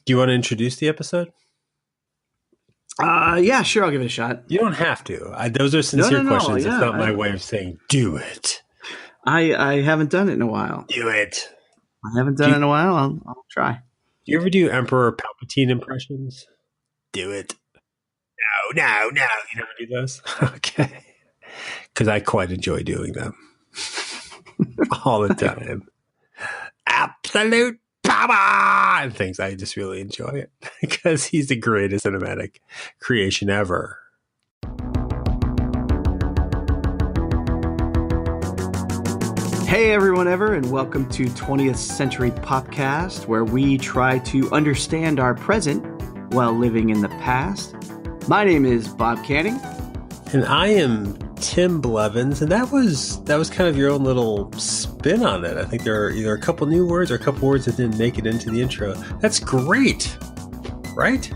Do you want to introduce the episode? Yeah, sure. I'll give it a shot. You don't have to. Those are sincere questions. Yeah, it's not my way of saying do it. I haven't done it in a while. Do it. I haven't done it in a while. I'll try. Do you ever do Emperor Palpatine impressions? Do it. No. You never do those? Okay. Because I quite enjoy doing them. All the time. Absolute power! And things. I just really enjoy it. Because he's the greatest cinematic creation ever. Hey everyone ever, and welcome to 20th Century Popcast, where we try to understand our present while living in the past. My name is Bob Canning. And I am Tim Blevins, and that was kind of your own little spin on it. I think there are either a couple new words or a couple words that didn't make it into the intro. That's great, right?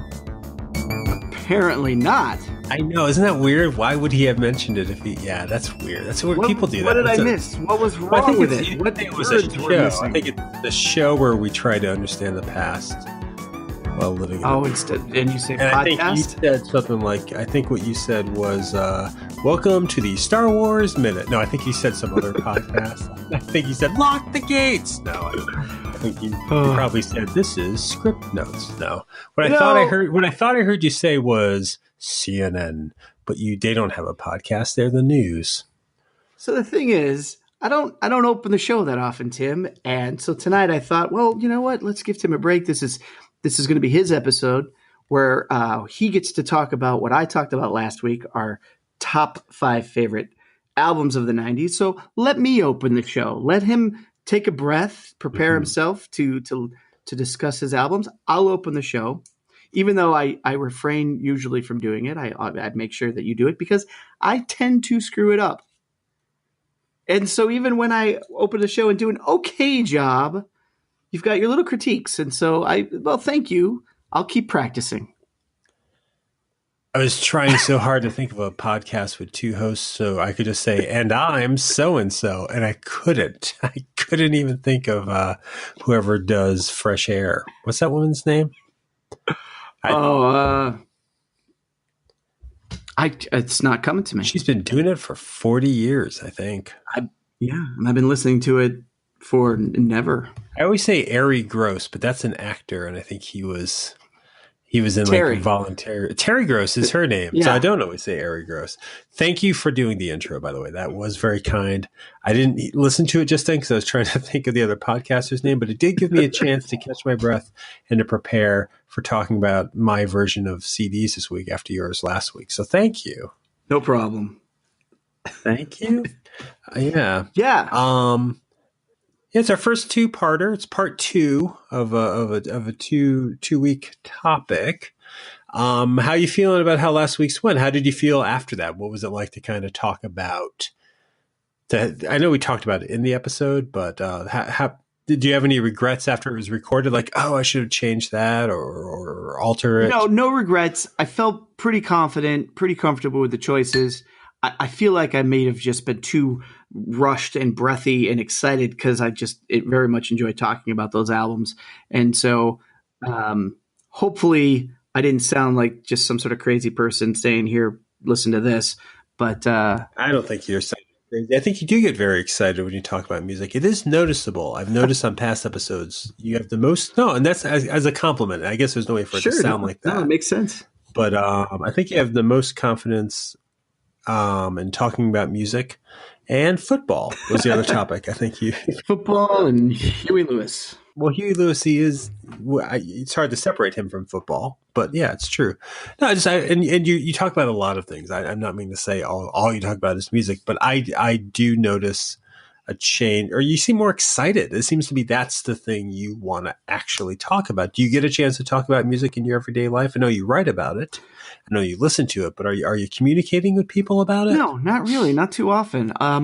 Apparently not. I know, isn't that weird? Why would he have mentioned it if he? Yeah, that's weird. That's what people do. What did I miss? What was wrong with it? What it was a show. I think it's the show where we try to understand the past while living in the past. And you say and podcast? I think you said something like, I think what you said was, welcome to the Star Wars Minute. No, I think you said some other podcast. I think you said, lock the gates. No, I think you probably said, this is script notes. No. What I thought I heard you say was CNN, but they don't have a podcast. They're the news. So the thing is, I don't open the show that often, Tim. And so tonight I thought, well, you know what? Let's give Tim a break. This is going to be his episode where he gets to talk about what I talked about last week, our top 5 favorite albums of the 90s. So let me open the show. Let him take a breath, prepare himself to discuss his albums. I'll open the show. Even though I refrain usually from doing it, I'd make sure that you do it because I tend to screw it up. And so even when I open the show and do an okay job, you've got your little critiques. And so thank you. I'll keep practicing. I was trying so hard to think of a podcast with 2 hosts so I could just say, and I'm so-and-so, and I couldn't. I couldn't even think of whoever does Fresh Air. What's that woman's name? It's not coming to me. She's been doing it for 40 years, I think. And I've been listening to it for never. I always say Ari Gross, but that's an actor, and I think he was in Terry. like voluntary. Terry Gross is her name, so I don't always say Ari Gross. Thank you for doing the intro, by the way. That was very kind. I didn't listen to it just then because I was trying to think of the other podcaster's name, but it did give me a chance to catch my breath and to prepare for talking about my version of CDs this week after yours last week. So thank you. No problem. Thank you. Yeah. It's our first 2-parter. It's part 2 of a 2-week topic. How you feeling about how last week's went? How did you feel after that? What was it like to kind of talk about that? I know we talked about it in the episode, but how did you have any regrets after it was recorded? Like, oh, I should have changed that or alter it? No regrets. I felt pretty confident, pretty comfortable with the choices. I feel like I may have just been too rushed and breathy and excited because I very much enjoy talking about those albums. And so hopefully I didn't sound like just some sort of crazy person staying here, listen to this. But I don't think you're sounding crazy. I think you do get very excited when you talk about music. It is noticeable. I've noticed on past episodes you have the most. No, and that's as a compliment. I guess there's no way for it to sound like that. No, it makes sense. But I think you have the most confidence and talking about music and football was the other topic. I think football and Huey Lewis. Well, Huey Lewis, it's hard to separate him from football, but yeah, it's true. No, and you talk about a lot of things. I'm not meaning to say all you talk about is music, but I do notice a change, or you seem more excited. It seems to be that's the thing you want to actually talk about. Do you get a chance to talk about music in your everyday life? I know you write about it. I know you listen to it, but are you communicating with people about it? No, not really. Not too often. I'll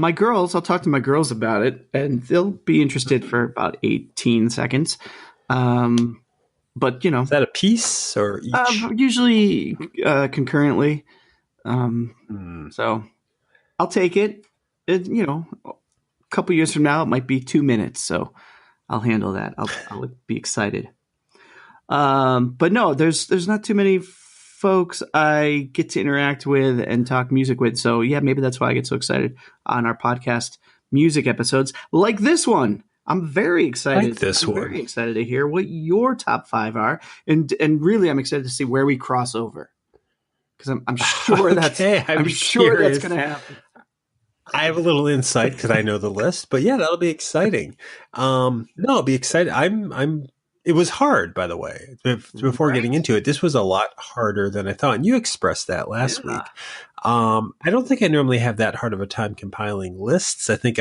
talk to my girls about it, and they'll be interested for about 18 seconds. But, Is that a piece or each? Usually concurrently. So I'll take it. A couple years from now, it might be 2 minutes. So I'll handle that. I'll be excited. But no, there's not too many folks I get to interact with and talk music with. So yeah, maybe that's why I get so excited on our podcast music episodes like this one. I'm very excited. Like this I'm one. very excited to hear what your top 5 are, and really I'm excited to see where we cross over, because I'm sure Okay, I'd I'm be sure that's curious. going to happen. I have a little insight because I know the list, but yeah, that'll be exciting. No, it'll be exciting. It was hard, by the way, before getting Right? into it. This was a lot harder than I thought. And you expressed that last Yeah. week. I don't think I normally have that hard of a time compiling lists. I think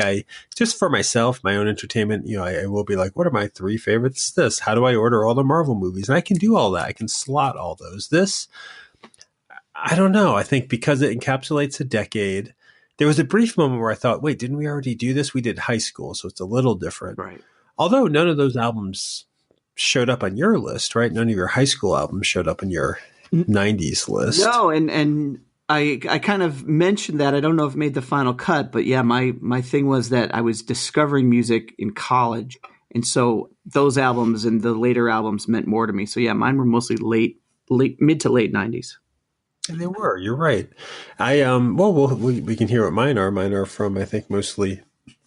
just for myself, my own entertainment, I will be like, what are my 3 favorites? This, how do I order all the Marvel movies? And I can do all that. I can slot all those. This, I don't know. I think because it encapsulates a decade, there was a brief moment where I thought, wait, didn't we already do this? We did high school, so it's a little different. Right. Although none of those albums showed up on your list, right? None of your high school albums showed up on your 90s list. No, and I kind of mentioned that. I don't know if it made the final cut, but yeah, my thing was that I was discovering music in college, and so those albums and the later albums meant more to me. So yeah, mine were mostly mid to late 90s. And they were. You're right. We can hear what mine are. Mine are from, I think, mostly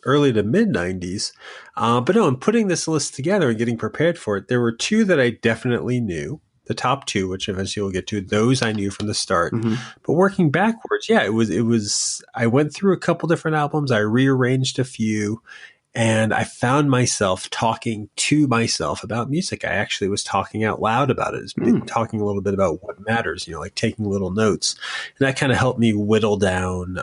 early to mid 90s. But no, in putting this list together and getting prepared for it, there were 2 that I definitely knew. The top 2, which eventually we'll get to, those I knew from the start. Mm-hmm. But working backwards, yeah, it was. I went through a couple different albums. I rearranged a few. And I found myself talking to myself about music. I actually was talking out loud about it, talking a little bit about what matters, like taking little notes. And that kind of helped me whittle down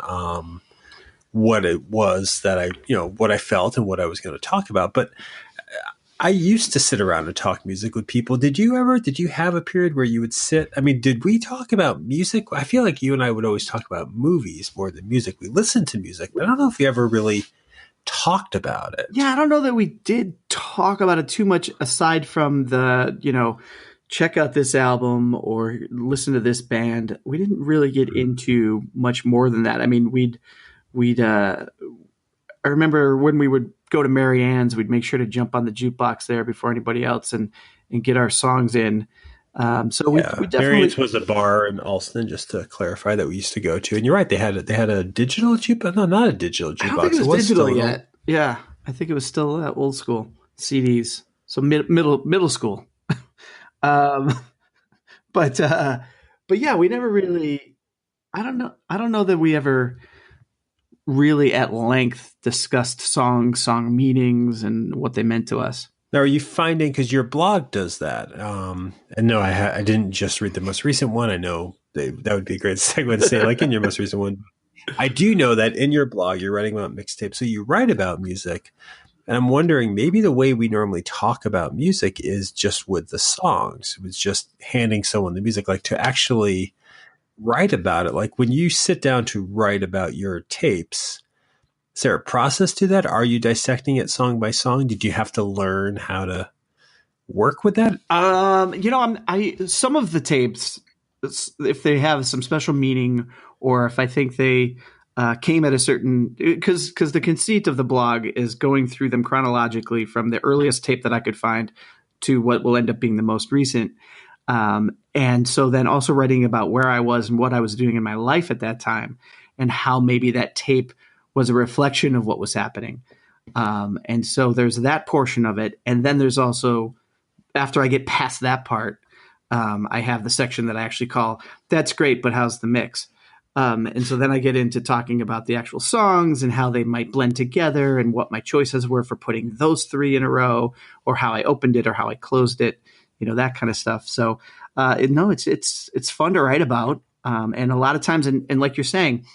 what it was that what I felt and what I was going to talk about. But I used to sit around and talk music with people. Did you have a period where you would sit? I mean, did we talk about music? I feel like you and I would always talk about movies more than music. We listened to music, but I don't know if we ever really talked about it. Yeah, I don't know that we did talk about it too much, aside from the, check out this album or listen to this band. We didn't really get into much more than that. I mean, I remember when we would go to Mary Ann's, we'd make sure to jump on the jukebox there before anybody else and get our songs in. So we definitely. Mary Ann's was a bar in Alston, just to clarify, that we used to go to. And you're right, they had a digital jukebox. No, not a digital jukebox. I don't think it was digital yet. Yeah, I think it was still old school CDs. So middle school. But yeah, we never really. I don't know that we ever really at length discussed song meanings and what they meant to us. Now, are you finding, because your blog does that? And no, I didn't just read the most recent one. I know that would be a great segue to say, like, in your most recent one. I do know that in your blog, you're writing about mixtapes. So you write about music. And I'm wondering, maybe the way we normally talk about music is just with the songs. It was just handing someone the music, like to actually write about it. Like when you sit down to write about your tapes, is there a process to that? Are you dissecting it song by song? Did you have to learn how to work with that? Some of the tapes, if they have some special meaning, or if I think they came at a certain, because the conceit of the blog is going through them chronologically from the earliest tape that I could find to what will end up being the most recent. And so then also writing about where I was and what I was doing in my life at that time, and how maybe that tape was a reflection of what was happening. And so there's that portion of it. And then there's also, after I get past that part, I have the section that I actually call, "That's great, but how's the mix?" And so then I get into talking about the actual songs and how they might blend together and what my choices were for putting those 3 in a row, or how I opened it or how I closed it, that kind of stuff. So it's fun to write about. And a lot of times, and like you're saying,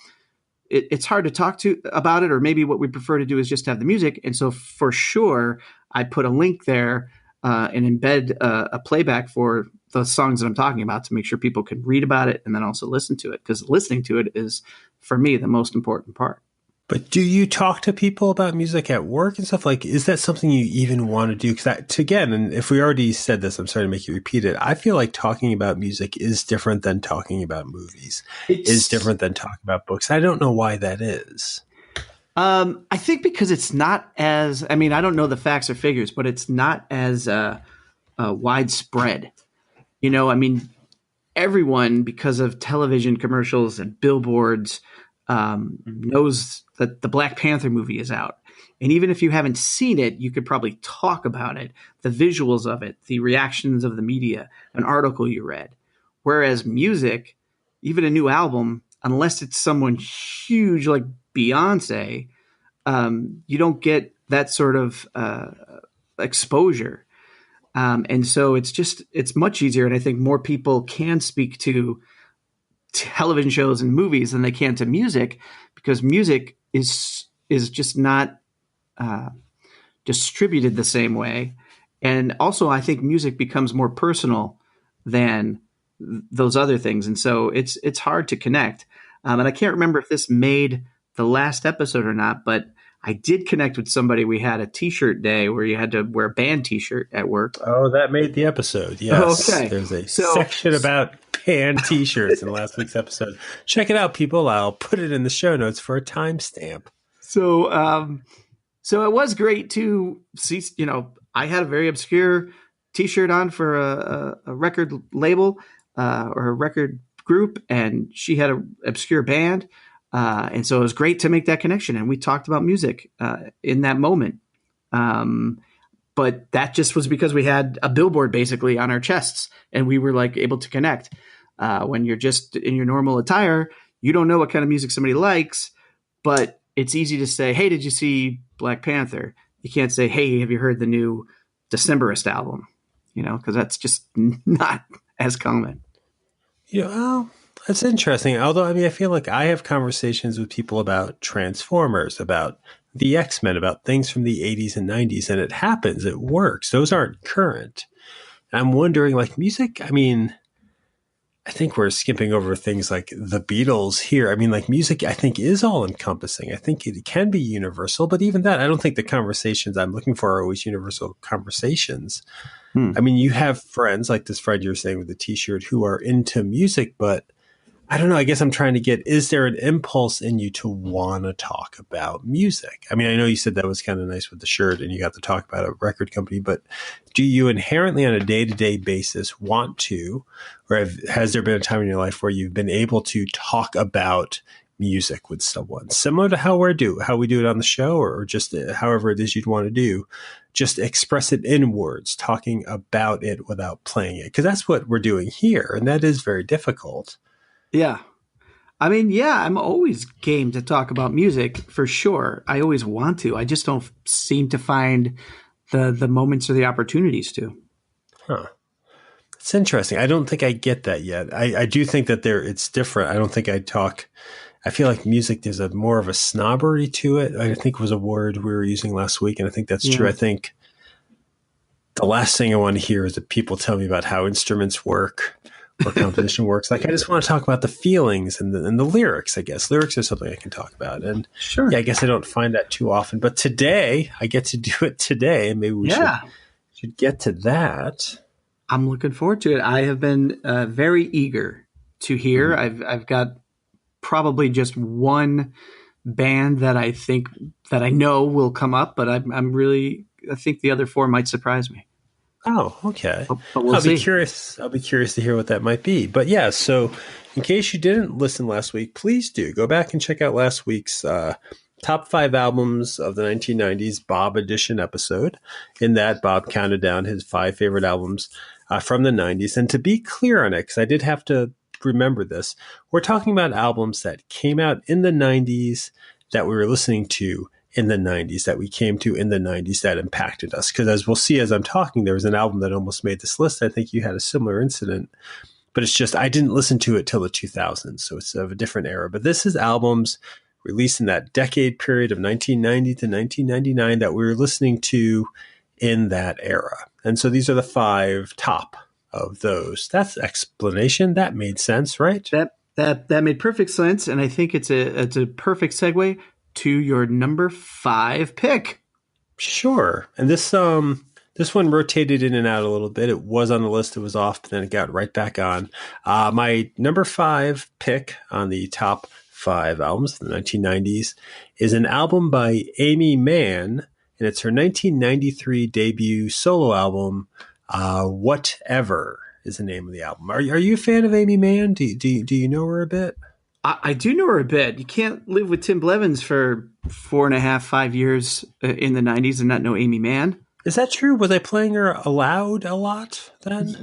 it's hard to talk about it, or maybe what we prefer to do is just have the music. And so for sure, I put a link there and embed a playback for the songs that I'm talking about to make sure people can read about it and then also listen to it, because listening to it is, for me, the most important part. But do you talk to people about music at work and stuff? Like, is that something you even want to do? Because again, and if we already said this, I'm sorry to make you repeat it. I feel like talking about music is different than talking about movies. Is different than talking about books. I don't know why that is. I think because it's not as, I mean, I don't know the facts or figures, but it's not as widespread. I mean, everyone, because of television commercials and billboards, knows that the Black Panther movie is out. And even if you haven't seen it, you could probably talk about it, the visuals of it, the reactions of the media, an article you read. Whereas music, even a new album, unless it's someone huge like Beyonce, you don't get that sort of exposure. And so it's much easier. And I think more people can speak to television shows and movies than they can to music, because music is just not distributed the same way. And also, I think music becomes more personal than those other things. And so it's hard to connect. And I can't remember if this made the last episode or not, but I did connect with somebody. We had a T-shirt day where you had to wear a band T-shirt at work. Oh, that made the episode. Yes. Okay. There's a section about band T-shirts in last week's episode. Check it out, people. I'll put it in the show notes for a timestamp. So it was great to see. I had a very obscure T-shirt on for a record label or a record group, and she had an obscure band. And so it was great to make that connection. And we talked about music in that moment. But that just was because we had a billboard basically on our chests, and we were like able to connect. When you're just in your normal attire, you don't know what kind of music somebody likes, but it's easy to say, hey, did you see Black Panther? You can't say, hey, have you heard the new Decemberist album? Because that's just not as common. Well, that's interesting. Although, I feel like I have conversations with people about Transformers, about the X-Men, about things from the 80s and 90s, and it happens. It works. Those aren't current. And I'm wondering, like, music, I think we're skipping over things like the Beatles here. Like, music, I think, is all-encompassing. I think it can be universal, but even that, I don't think the conversations I'm looking for are always universal conversations. You have friends, like this friend you're saying with the T-shirt, who are into music, but I don't know. I guess I'm trying to get, is there an impulse in you to want to talk about music? I know you said that was kind of nice with the shirt and you got to talk about a record company, but do you inherently on a day-to-day basis want to, or has there been a time in your life where you've been able to talk about music with someone, similar to how we do it on the show, or just however it is you'd want to do, just express it in words, talking about it without playing it? Because that's what we're doing here, and that is very difficult. Yeah. I'm always game to talk about music for sure. I always want to. I just don't seem to find the moments or the opportunities to. Huh. It's interesting. I don't think I get that yet. I do think that it's different. I don't think I feel like music, there's more of a snobbery to it. I think was a word we were using last week, and I think that's true. I think the last thing I want to hear is that people tell me about how instruments work or composition works. Like, I just want to talk about the feelings and the lyrics, I guess. Lyrics are something I can talk about. And sure. Yeah, I guess I don't find that too often. But today, I get to do it today, and maybe we should get to that. I'm looking forward to it. I have been very eager to hear. I've got probably just one band that I think that I know will come up, but I think the other four might surprise me. Oh, okay. But we'll see. I'll be curious to hear what that might be. But yeah, so in case you didn't listen last week, please do go back and check out last week's top 5 albums of the 1990s Bob edition episode. In that, Bob counted down his 5 favorite albums from the 90s. And to be clear on it, because I did have to remember this, we're talking about albums that came out in the 90s that we were listening to in the 90s, that we came to in the 90s that impacted us. Because as we'll see as I'm talking, there was an album that almost made this list. I think you had a similar incident, but it's just I didn't listen to it till the 2000s, so it's of a different era. But this is albums released in that decade period of 1990 to 1999 that we were listening to in that era. And so these are the 5 top of those. That's explanation. That made sense, right? That made perfect sense, and I think it's a perfect segue to your number 5 pick. Sure. And this one rotated in and out a little bit. It was on the list, it was off, but then it got right back on. My number 5 pick on the top 5 albums of the 1990s is an album by Amy Mann, and it's her 1993 debut solo album, Whatever is the name of the album. Are you a fan of Amy Mann? Do you know her a bit? I do know her a bit. You can't live with Tim Blevins for 4.5, 5 years in the 90s and not know Amy Mann. Is that true? Was I playing her aloud a lot then?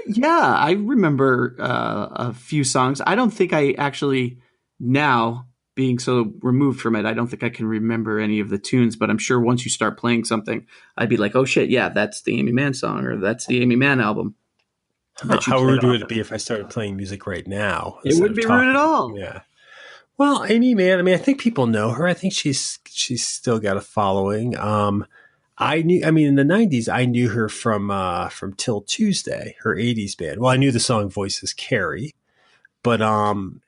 Yeah. I remember a few songs. I don't think I actually, now being so removed from it, I don't think I can remember any of the tunes, but I'm sure once you start playing something, I'd be like, oh shit, yeah, that's the Amy Mann song, or that's the Amy Mann album. How rude would it be if I started playing music right now? It wouldn't be rude at all. Yeah. Well, Amy Mann, I mean, I think people know her. I think she's still got a following. In the 90s, I knew her from Till Tuesday, her 80s band. Well, I knew the song Voices Carry. But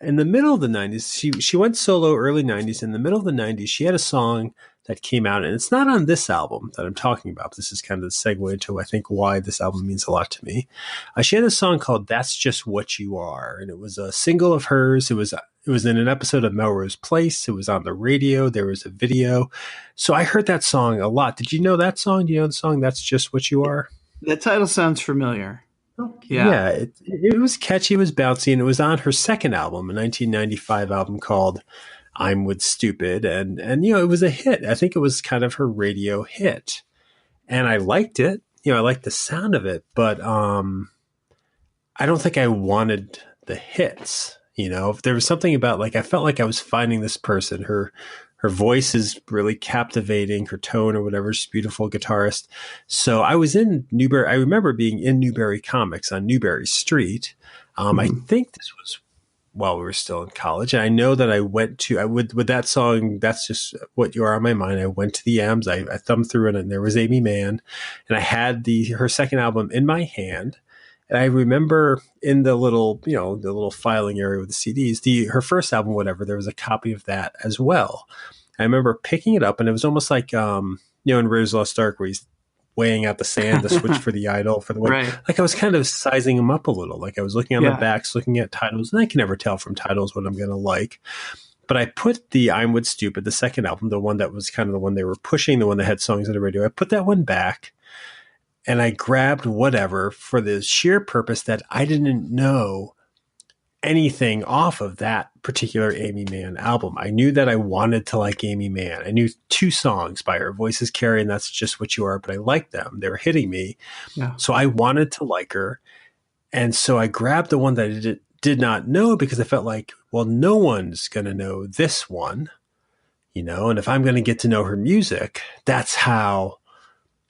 in the middle of the 90s, she went solo early 90s. In the middle of the 90s, she had a song that came out, and it's not on this album that I'm talking about. This is kind of the segue to, I think, why this album means a lot to me. She had a song called That's Just What You Are, and it was a single of hers. It was in an episode of Melrose Place. It was on the radio. There was a video. So I heard that song a lot. Did you know that song? Do you know the song That's Just What You Are? That title sounds familiar. Yeah, it was catchy, it was bouncy, and it was on her second album, a 1995 album called I'm With Stupid, and it was a hit. I think it was kind of her radio hit, and I liked it. I liked the sound of it, but I don't think I wanted the hits. If there was something about, like, I felt like I was finding this person. Her voice is really captivating, her tone or whatever. She's a beautiful guitarist. So I was in Newbury. I remember being in Newbury Comics on Newbury Street. I think this was while we were still in college. And I know that I went to, with that song, That's Just What You Are on my mind. I went to the M's. I thumbed through it, and there was Amy Mann. And I had her second album in my hand. And I remember in the little filing area with the CDs, her first album, whatever, there was a copy of that as well. I remember picking it up, and it was almost like, in Raiders of the Lost Ark, where he's weighing out the sand, the switch for the idol, for the one. Right. Like, I was kind of sizing them up a little. Like, I was looking on the backs, looking at titles, and I can never tell from titles what I'm going to like. But I put the I'm With Stupid, the second album, the one that was kind of the one they were pushing, the one that had songs on the radio, I put that one back. And I grabbed Whatever for the sheer purpose that I didn't know anything off of that particular Amy Mann album. I knew that I wanted to like Amy Mann. I knew 2 songs by her, Voices Carry and That's Just What You Are, but I liked them. They were hitting me. Yeah. So I wanted to like her. And so I grabbed the one that I did not know, because I felt like, well, no one's going to know this one, and if I'm going to get to know her music, that's how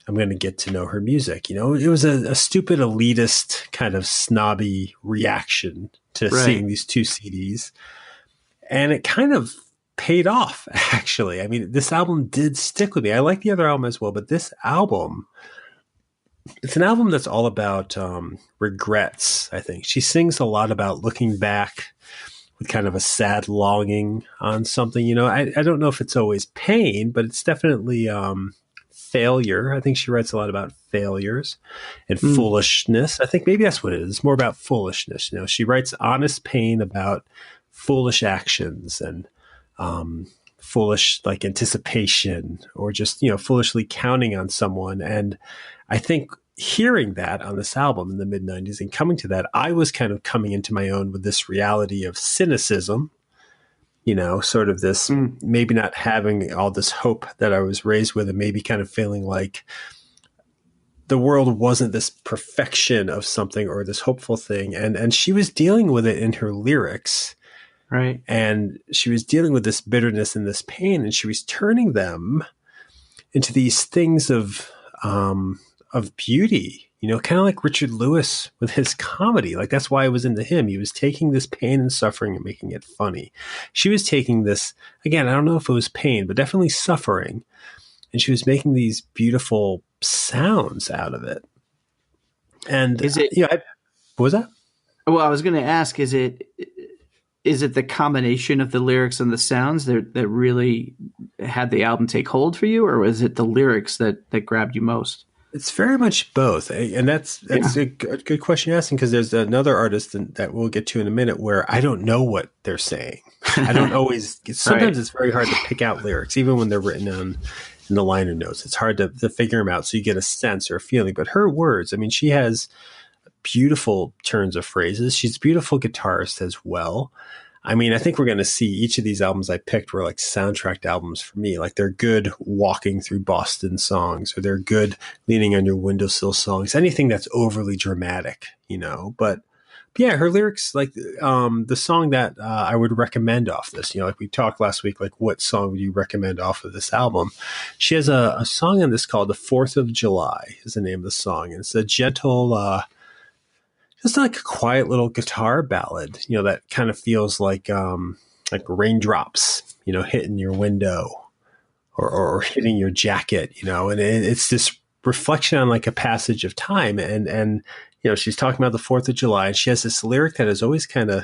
I'm going to get to know her music. It was a stupid, elitist, kind of snobby reaction to seeing these 2 CDs. And it kind of paid off, actually. I mean, this album did stick with me. I like the other album as well, but this album, it's an album that's all about regrets, I think. She sings a lot about looking back with kind of a sad longing on something. I don't know if it's always pain, but it's definitely failure. I think she writes a lot about failures and foolishness. I think maybe that's what it is. It's more about foolishness. She writes honest pain about foolish actions and foolish, like, anticipation, or just, foolishly counting on someone. And I think hearing that on this album in the mid 90s and coming to that, I was kind of coming into my own with this reality of cynicism, sort of this, maybe not having all this hope that I was raised with, and maybe kind of feeling like the world wasn't this perfection of something or this hopeful thing. And she was dealing with it in her lyrics. Right. And she was dealing with this bitterness and this pain, and she was turning them into these things of beauty, kind of like Richard Lewis with his comedy. Like, that's why I was into him. He was taking this pain and suffering and making it funny. She was taking this, again, I don't know if it was pain, but definitely suffering. And she was making these beautiful sounds out of it. And is it, what was that? Well, I was going to ask, is it the combination of the lyrics and the sounds that really had the album take hold for you, or was it the lyrics that grabbed you most? It's very much both. And that's a good question you're asking, because there's another artist that we'll get to in a minute where I don't know what they're saying. I don't always, sometimes It's very hard to pick out lyrics, even when they're written on in the liner notes. It's hard to figure them out, so you get a sense or a feeling. But her words, I mean, she has beautiful turns of phrases. She's a beautiful guitarist as well. I mean, I think we're going to see each of these albums I picked were like soundtracked albums for me. Like they're good walking through Boston songs, or they're good leaning on your windowsill songs, anything that's overly dramatic, you know. But yeah, her lyrics, like the song that I would recommend off this, you know, like we talked last week, like what song would you recommend off of this album? She has a song on this called The 4th of July is the name of the song. And it's a gentle, just like a quiet little guitar ballad, you know, that kind of feels like raindrops, you know, hitting your window or hitting your jacket, you know, and it's this reflection on like a passage of time. And, you know, she's talking about the 4th of July, and she has this lyric that has always kind of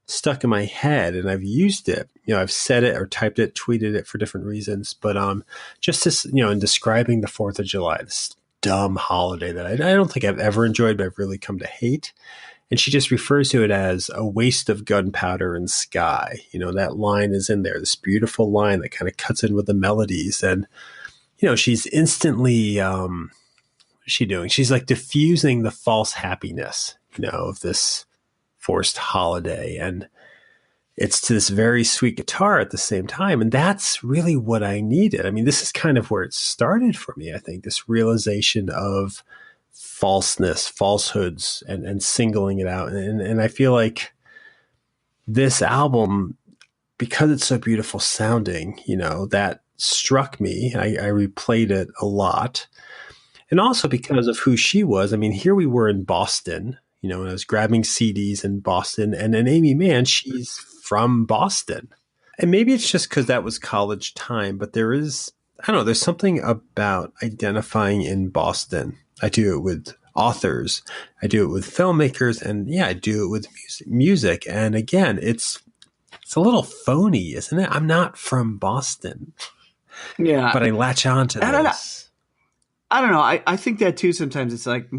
stuck in my head, and I've used it, you know, I've said it or typed it, tweeted it for different reasons, but just this, you know, in describing the 4th of July, this dumb holiday that I don't think I've ever enjoyed, but I've really come to hate. And she just refers to it as a waste of gunpowder and sky. You know, that line is in there, this beautiful line that kind of cuts in with the melodies. And, you know, she's instantly, what is she doing? She's like diffusing the false happiness, you know, of this forced holiday. And it's to this very sweet guitar at the same time. And that's really what I needed. I mean, this is kind of where it started for me, I think, this realization of falseness, falsehoods, and singling it out. And I feel like this album, because it's so beautiful sounding, you know, that struck me. I replayed it a lot. And also because of who she was. I mean, here we were in Boston, you know, and I was grabbing CDs in Boston, and then Amy Mann, she's from Boston. And maybe it's just because that was college time, but there is, I don't know, there's something about identifying in Boston. I do it with authors, I do it with filmmakers, and yeah, I do it with music. And again, it's a little phony, isn't it? I'm not from Boston. Yeah. But I latch on to this. I don't know. I think that too sometimes. It's like the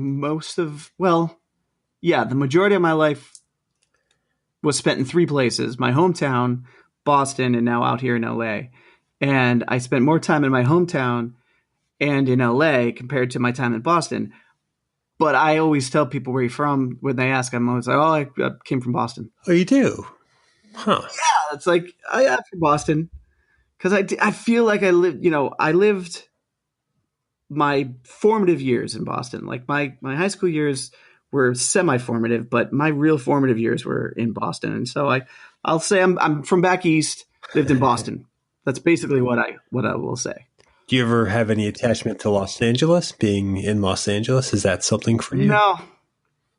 majority of my life was spent in 3 places: my hometown, Boston, and now out here in LA. And I spent more time in my hometown and in LA compared to my time in Boston. But I always tell people where you're from when they ask. I'm always like, oh, I came from Boston. Oh, you do? Huh. Yeah, it's like, I'm from Boston. Because I feel like I lived my formative years in Boston. Like my high school years were semi-formative, but my real formative years were in Boston. And so I'll say I'm from back east, lived in Boston. That's basically what I will say. Do you ever have any attachment to Los Angeles, being in Los Angeles? Is that something for you? No,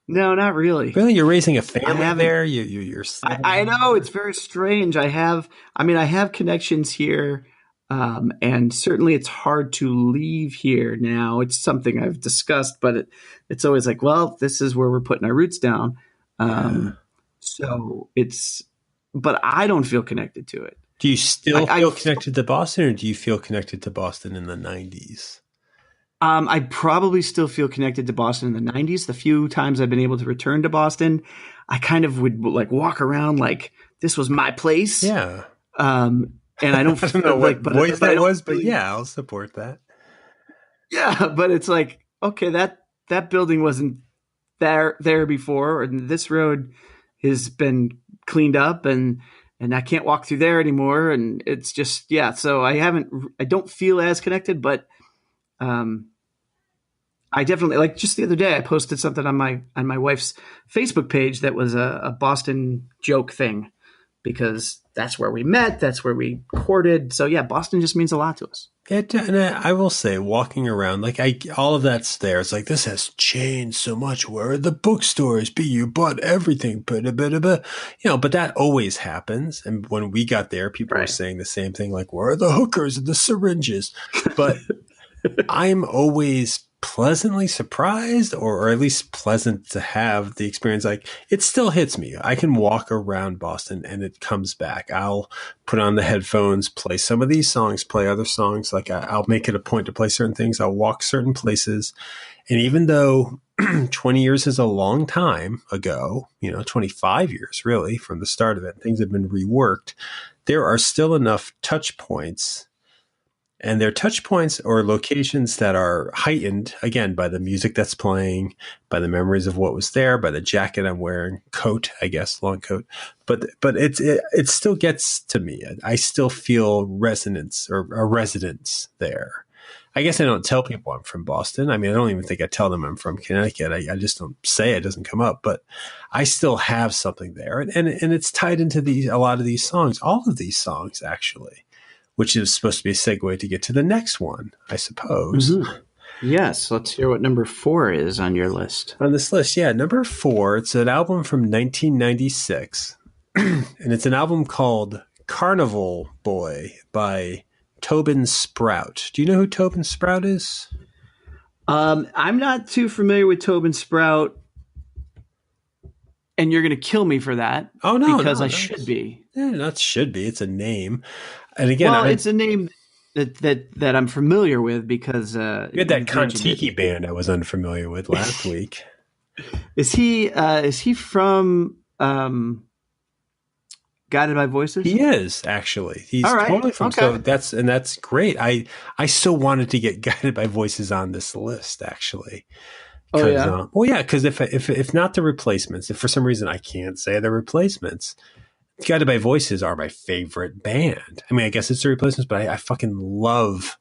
not really. Really? You're raising a family there? You're I know, it's very strange. I have connections here. And certainly it's hard to leave here now. It's something I've discussed, but it's always like, well, this is where we're putting our roots down. So but I don't feel connected to it. Do you still feel connected to Boston, or do you feel connected to Boston in the 90s? I probably still feel connected to Boston in the 90s. The few times I've been able to return to Boston, I kind of would like walk around like this was my place. Yeah. And I don't I don't know what voice that was, but yeah, I'll support that. Yeah, but it's like, okay, that building wasn't there before, and this road has been cleaned up, and I can't walk through there anymore, and it's just, yeah. So I don't feel as connected, but I definitely, like, just the other day I posted something on my wife's Facebook page that was a Boston joke thing, because that's where we met. That's where we courted. So yeah, Boston just means a lot to us. And I will say, walking around, like all of that's there. It's like, this has changed so much. Where are the bookstores? You bought everything. You know, but that always happens. And when we got there, people were saying the same thing, like, where are the hookers and the syringes? But I'm always pleasantly surprised, or at least pleasant to have the experience. Like, it still hits me. I can walk around Boston and it comes back. I'll put on the headphones, play some of these songs, play other songs. Like, I'll make it a point to play certain things. I'll walk certain places. And even though 20 years is a long time ago, 25 years really from the start of it, things have been reworked, there are still enough touch points And they're touch points or locations that are heightened, again, by the music that's playing, by the memories of what was there, by the jacket I'm wearing, coat, I guess, long coat. But it still gets to me. I still feel resonance or a resonance there. I guess I don't tell people I'm from Boston. I mean, I don't even think I tell them I'm from Connecticut. I just don't say it. It doesn't come up. But I still have something there. And it's tied into a lot of these songs, all of these songs, actually, which is supposed to be a segue to get to the next one, I suppose. Mm-hmm. Yes, let's hear what number 4 is on your list. On this list, yeah, number 4, it's an album from 1996, and it's an album called Carnival Boy by Tobin Sprout. Do you know who Tobin Sprout is? I'm not too familiar with Tobin Sprout, and you're going to kill me for that. Oh, no. Because I should be. Yeah, not should be. It's a name. And again, it's a name that I'm familiar with because you had that Kon-Tiki band I was unfamiliar with last week. Is he from Guided by Voices? He is, actually. He's totally from so that's great. I still wanted to get Guided by Voices on this list, actually. Oh yeah. Because if not the Replacements, if for some reason I can't say the Replacements, Guided by Voices are my favorite band. I mean, I guess it's the Replacements, but I fucking love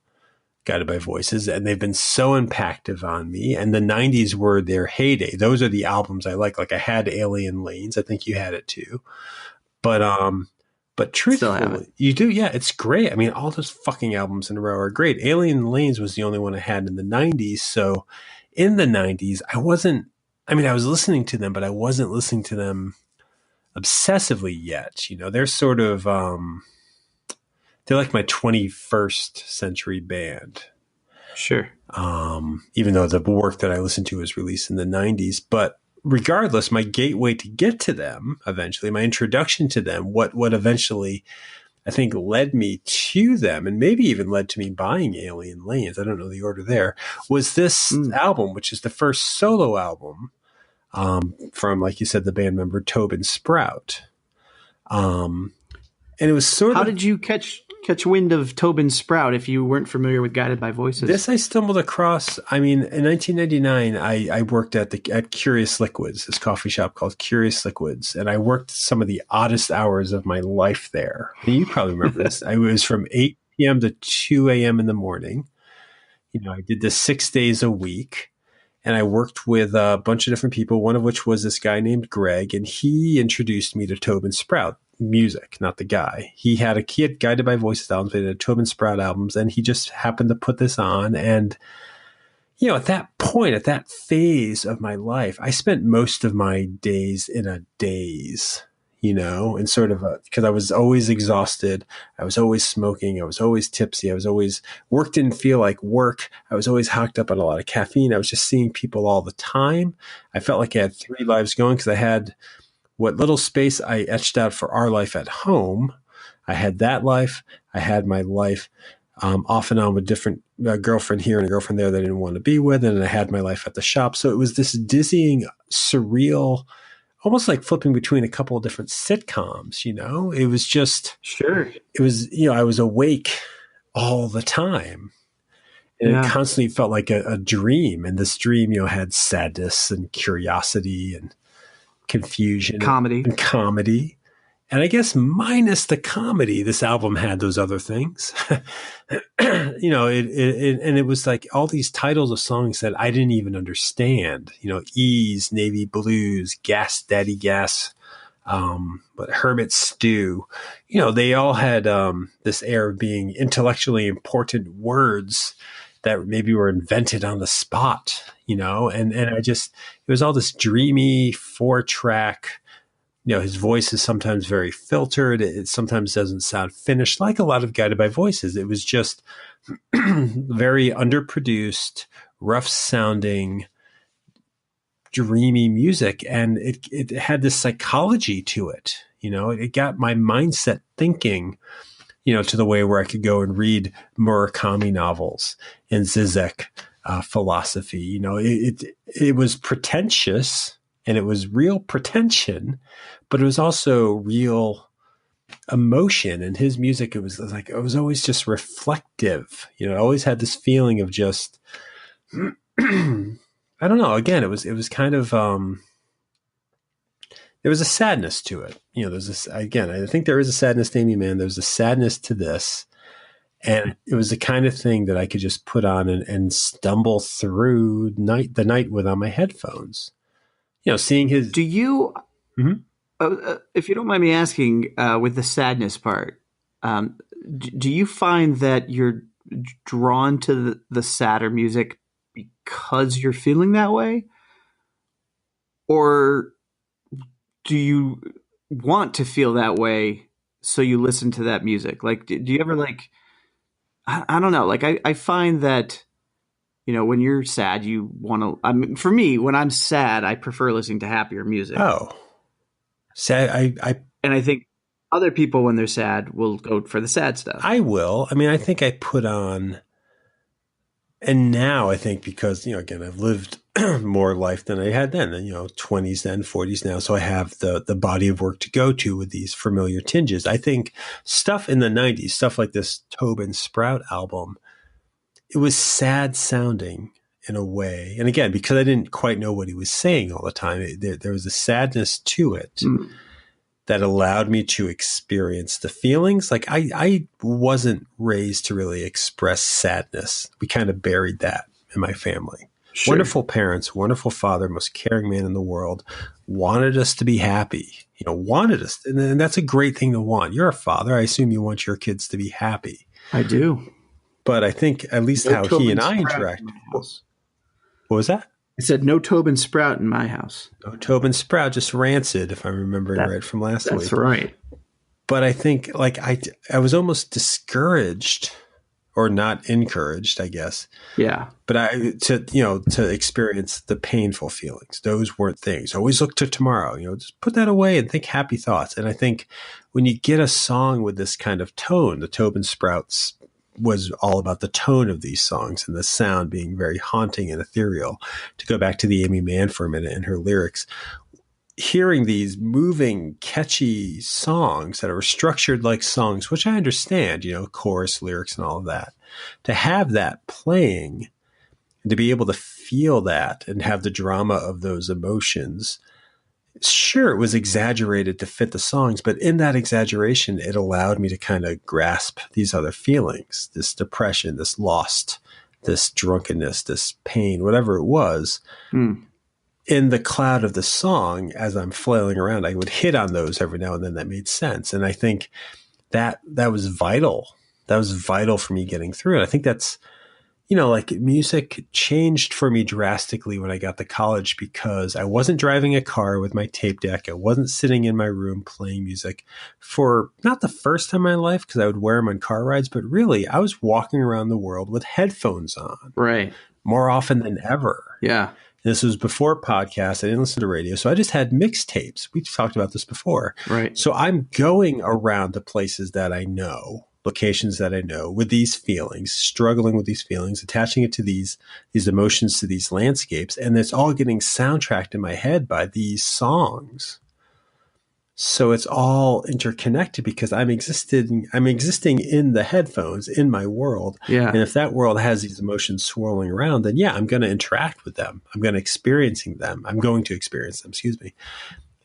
Guided by Voices, and they've been so impactive on me. And the 90s were their heyday. Those are the albums I like. Like I had Alien Lanes. I think you had it too. But truthfully, you do. Yeah, it's great. I mean, all those fucking albums in a row are great. Alien Lanes was the only one I had in the 90s. So in the 90s, I was listening to them, but I wasn't listening to them obsessively yet. You know, they're sort of they're like my 21st century band. Sure. Even though the work that I listened to was released in the 90s, but regardless, my gateway to get to them eventually, my introduction to them, what eventually I think led me to them, and maybe even led to me buying Alien Lanes, I don't know the order there, was this album, which is the first solo album from, like you said, the band member Tobin Sprout. And it was sort of... How did you catch wind of Tobin Sprout if you weren't familiar with Guided by Voices? This I stumbled across. I mean, in 1999, I worked at Curious Liquids, this coffee shop called Curious Liquids, and I worked some of the oddest hours of my life there. And you probably remember this. I was from 8 p.m. to 2 a.m. in the morning. You know, I did this 6 days a week. And I worked with a bunch of different people, one of which was this guy named Greg, and he introduced me to Tobin Sprout music, not the guy. He had Guided by Voices albums, but he had Tobin Sprout albums, and he just happened to put this on. And, you know, at that point, at that phase of my life, I spent most of my days in a daze, you know, and sort of because I was always exhausted. I was always smoking. I was always tipsy. Work didn't feel like work. I was always hocked up on a lot of caffeine. I was just seeing people all the time. I felt like I had 3 lives going because I had what little space I etched out for our life at home. I had that life. I had my life off and on with different girlfriend here and a girlfriend there that I didn't want to be with. And I had my life at the shop. So it was this dizzying, surreal, almost like flipping between a couple of different sitcoms, you know? It was just... Sure. It was, you know, I was awake all the time. And it constantly felt like a dream. And this dream, you know, had sadness and curiosity and confusion. And comedy. And I guess minus the comedy, this album had those other things. You know, it was like all these titles of songs that I didn't even understand. You know, Ease, Navy Blues, Gas, Daddy Gas, but Hermit Stew. You know, they all had this air of being intellectually important words that maybe were invented on the spot, you know, and it was all this dreamy 4-track, you know, his voice is sometimes very filtered. It sometimes doesn't sound finished like a lot of Guided by Voices. It was just very underproduced, rough sounding, dreamy music. And it had this psychology to it. You know, it got my mindset thinking, you know, to the way where I could go and read Murakami novels and Zizek philosophy. You know, it was pretentious and it was real pretension, but it was also real emotion in his music. It was like, it was always just reflective. You know, I always had this feeling of just, I don't know. Again, it was kind of, there was a sadness to it. You know, there's this, again, I think there is a sadness to Amy Man. There's a sadness to this. And it was the kind of thing that I could just put on and stumble through the night with on my headphones. You know, seeing his. Do you, Mhm. if you don't mind me asking, with the sadness part, do you find that you're drawn to the sadder music because you're feeling that way? Or do you want to feel that way so you listen to that music? Like, do you ever like, I don't know. Like, I find that, you know, when you're sad, you want to, I mean, for me, when I'm sad, I prefer listening to happier music. Oh, sad. And I think other people, when they're sad, will go for the sad stuff. I will. I mean, I think I put on, and now I think because, you know, again, I've lived more life than I had then, you know, 20s then, 40s now. So I have the body of work to go to with these familiar tinges. I think stuff in the 90s, stuff like this Tobin Sprout album, it was sad sounding in a way. And again, because I didn't quite know what he was saying all the time, there was a sadness to it that allowed me to experience the feelings. Like I wasn't raised to really express sadness. We kind of buried that in my family. Sure. Wonderful parents, wonderful father, most caring man in the world, wanted us to be happy, you know, wanted us. And that's a great thing to want. You're a father. I assume you want your kids to be happy. I do. But I think at least how he and I interact. What was that? I said no Tobin Sprout in my house. No Tobin Sprout, just Rancid, if I'm remembering right from last week. That's right. But I think like I was almost discouraged, or not encouraged, I guess. Yeah. But to experience the painful feelings. Those weren't things. Always look to tomorrow, you know, just put that away and think happy thoughts. And I think when you get a song with this kind of tone, the Tobin Sprouts was all about the tone of these songs and the sound being very haunting and ethereal. To go back to the Amy Mann for a minute and her lyrics, hearing these moving, catchy songs that are structured like songs, which I understand, you know, chorus, lyrics, and all of that, to have that playing and to be able to feel that and have the drama of those emotions. Sure, it was exaggerated to fit the songs, but in that exaggeration, it allowed me to kind of grasp these other feelings, this depression, this lost, this drunkenness, this pain, whatever it was. In the cloud of the song, as I'm flailing around, I would hit on those every now and then. That made sense. And I think that was vital. That was vital for me getting through it. I think that's, you know, like music changed for me drastically when I got to college because I wasn't driving a car with my tape deck. I wasn't sitting in my room playing music for not the first time in my life because I would wear them on car rides, but really I was walking around the world with headphones on. Right. More often than ever. Yeah. This was before podcasts. I didn't listen to radio. So I just had mixtapes. We've talked about this before. Right. So I'm going around to places that I know, locations that I know, with these feelings, struggling with these feelings, attaching it to these emotions, to these landscapes. And it's all getting soundtracked in my head by these songs. So it's all interconnected because I'm existing in the headphones in my world. Yeah. And if that world has these emotions swirling around, then yeah, I'm going to interact with them. I'm going to experience them. Excuse me.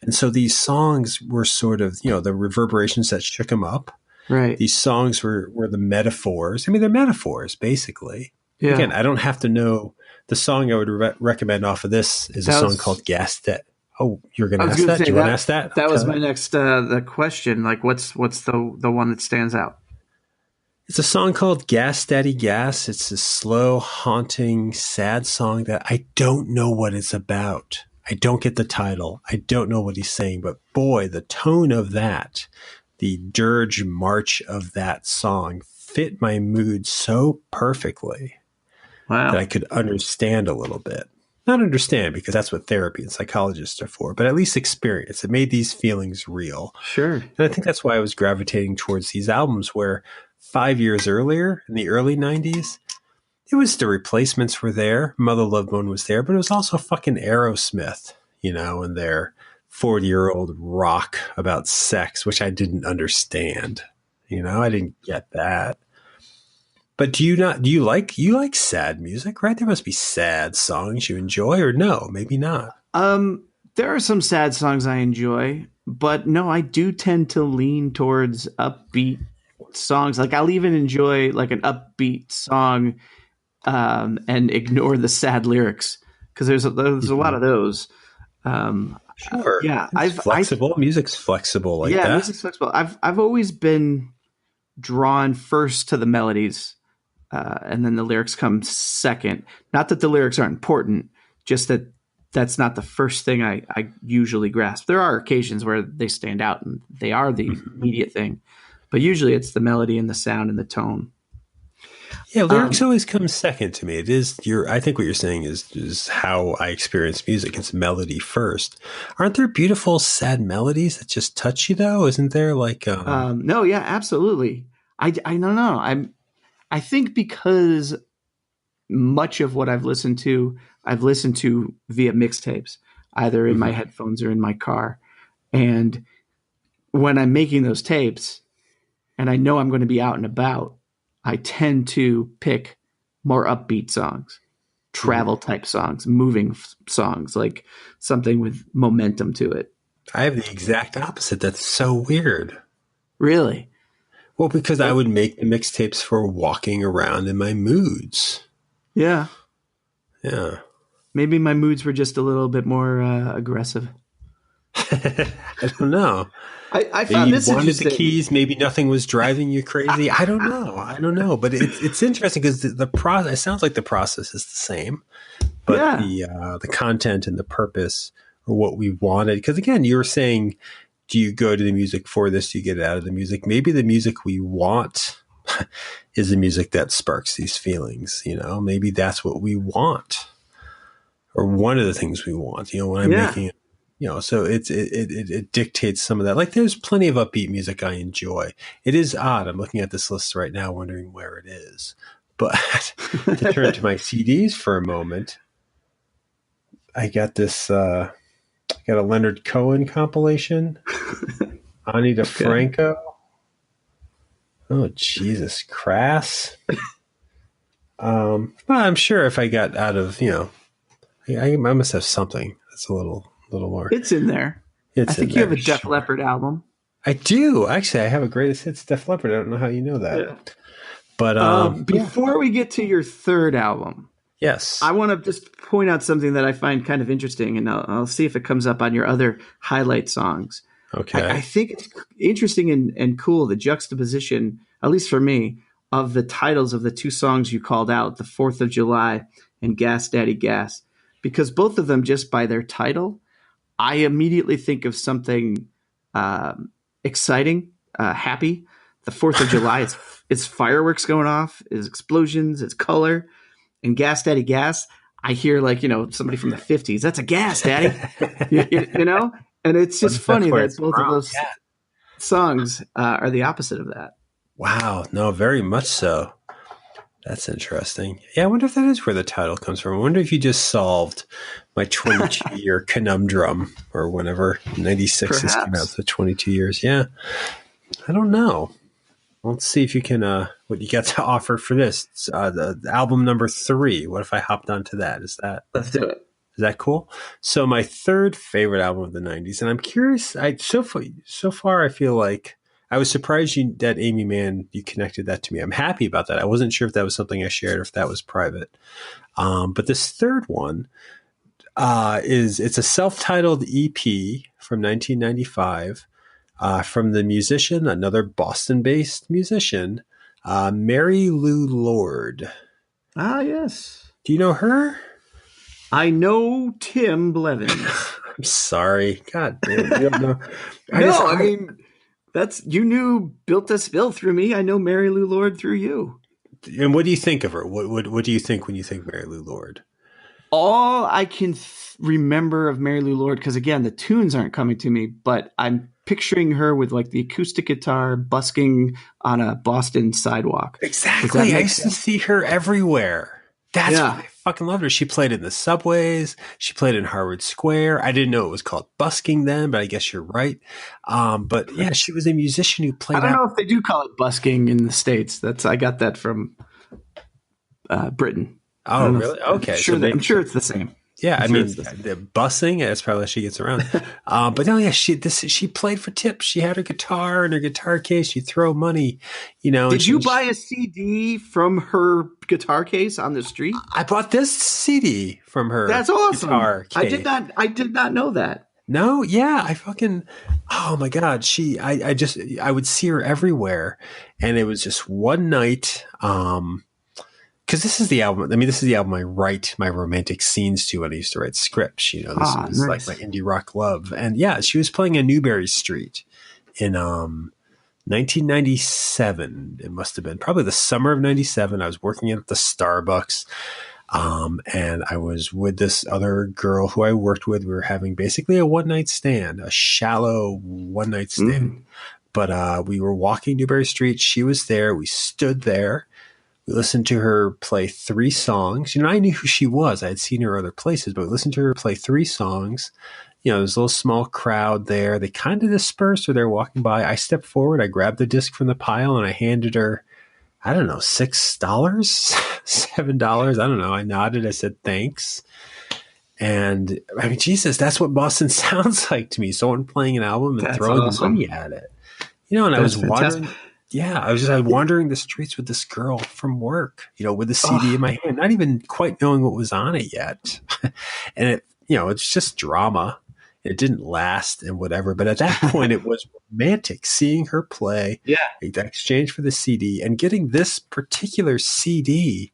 And so these songs were sort of, you know, the reverberations that shook them up. Right. These songs were the metaphors. I mean, they're metaphors basically. Yeah. Again, I don't have to know the song I would recommend off of this is a song called Gas That. Oh, you're going to ask that? Do you want to ask that? That was my next the question. Like, what's the one that stands out? It's a song called Gas Daddy Gas. It's a slow, haunting, sad song that I don't know what it's about. I don't get the title. I don't know what he's saying. But boy, the tone of that, the dirge march of that song fit my mood so perfectly that I could understand a little bit. Not understand, because that's what therapy and psychologists are for, but at least experience. It made these feelings real. Sure. And I think that's why I was gravitating towards these albums where 5 years earlier, in the early 90s, it was the Replacements were there. Mother Love Bone was there, but it was also fucking Aerosmith, you know, and their 40-year-old rock about sex, which I didn't understand. I didn't get that. But do you like sad music, right? There must be sad songs you enjoy, or no, maybe not. There are some sad songs I enjoy, but no, I do tend to lean towards upbeat songs. Like I'll even enjoy like an upbeat song, and ignore the sad lyrics because there's a lot of those. Sure. Yeah, it's flexible. Music's flexible like that. Music's flexible. I've always been drawn first to the melodies, and then the lyrics come second. Not that the lyrics aren't important, just that that's not the first thing I usually grasp. There are occasions where they stand out and they are the immediate thing, but usually it's the melody and the sound and the tone. Yeah, lyrics always come second to me. It is I think what you're saying is how I experience music. It's melody first. Aren't there beautiful sad melodies that just touch you though? Isn't there like no, yeah, absolutely. I don't know. I think because much of what I've listened to via mixtapes, either in my headphones or in my car. And when I'm making those tapes and I know I'm going to be out and about, I tend to pick more upbeat songs, travel type songs, moving songs, like something with momentum to it. I have the exact opposite. That's so weird. Really? Well, because I would make the mixtapes for walking around in my moods. Yeah. Yeah. Maybe my moods were just a little bit more aggressive. I don't know. I found this wanted interesting. The keys. Maybe nothing was driving you crazy. I don't know. But it's interesting because the process. It sounds like the process is the same, but the content and the purpose are what we wanted. Because again, you were saying, do you go to the music for this? Do you get it out of the music? Maybe the music we want is the music that sparks these feelings. Maybe that's what we want, or one of the things we want. When I'm making it. So it dictates some of that. Like there's plenty of upbeat music I enjoy. It is odd. I'm looking at this list right now, wondering where it is. But to turn to my CDs for a moment, I got this. I got a Leonard Cohen compilation. Ani DeFranco. Oh Jesus, Crass. Well, I'm sure if I got out of I must have something that's a little more. It's in there. I think you have a Def Leppard album. I do. Actually, I have a greatest hits Def Leppard. I don't know how you know that. Yeah. But before we get to your third album, yes, I want to just point out something that I find kind of interesting, and I'll see if it comes up on your other highlight songs. Okay. I think it's interesting and cool, the juxtaposition, at least for me, of the titles of the two songs you called out, The 4th of July and Gas Daddy Gas, because both of them, just by their title, I immediately think of something exciting, happy. The 4th of July, it's fireworks going off, it's explosions, it's color. And Gas Daddy Gas, I hear like, somebody from the 50s. That's a gas, Daddy. And it's just funny that both of those songs are the opposite of that. Wow. No, very much so. That's interesting. Yeah, I wonder if that is where the title comes from. I wonder if you just solved my 22-year conundrum, or whenever 96 has come out, so 22 years. Yeah. I don't know. Let's see if you can, what you got to offer for this. The album number 3. What if I hopped onto that? Let's do it. Is that cool? So my third favorite album of the 90s, and I'm curious, so far I feel like I was surprised that Amy Mann, you connected that to me. I'm happy about that. I wasn't sure if that was something I shared or if that was private. But this third one it's a self-titled EP from 1995 from the musician, another Boston-based musician, Mary Lou Lord. Ah, yes. Do you know her? I know Tim Blevins. I'm sorry. God damn, you don't know. I mean, you knew Built to Spill through me. I know Mary Lou Lord through you. And what do you think of her? What do you think when you think Mary Lou Lord? All I can remember of Mary Lou Lord, because again, the tunes aren't coming to me, but I'm picturing her with like the acoustic guitar busking on a Boston sidewalk. Exactly. I used to see her everywhere. That's why Yeah. I fucking loved her. She played in the subways. She played in Harvard Square. I didn't know it was called busking then, but I guess you're right. But yeah, she was a musician who I played don't out. know if they do call it busking in the States. I got that from Britain. I Oh, don't know. really? Okay. So I'm maybe, sure it's the same. yeah, I'm I sure it's mean, the same. the busing, that's probably how she gets around. But no, yeah, she played for tips. She had her guitar in her guitar case. You throw money, and Did you buy a CD from her guitar case on the street? I bought this CD from her That's awesome. guitar case. I did not know that. No, yeah, oh my God. I would see her everywhere. And it was just one night, because this is the album. I mean, this is the album I write my romantic scenes to when I used to write scripts. This was like Nice. my indie rock love. And yeah, she was playing in Newberry Street in 1997. It must have been probably the summer of 97. I was working at the Starbucks. And I was with this other girl who I worked with. We were having basically a one night stand, a shallow one night stand. But we were walking Newberry Street. She was there. We stood there. We listened to her play 3 songs. I knew who she was. I had seen her other places, but we listened to her play 3 songs. There's a little small crowd there. They kind of dispersed or they're walking by. I stepped forward. I grabbed the disc from the pile and I handed her, I don't know, $6, $7. I don't know. I nodded. I said, thanks. And I mean, Jesus, that's what Boston sounds like to me. Someone playing an album and That's throwing awesome. money at it. And I was wandering. Yeah, I was wandering the streets with this girl from work, with the CD in my hand, not even quite knowing what was on it yet. And it's just drama. It didn't last and whatever. But at that point, it was romantic seeing her play, the exchange for the CD and getting this particular CD.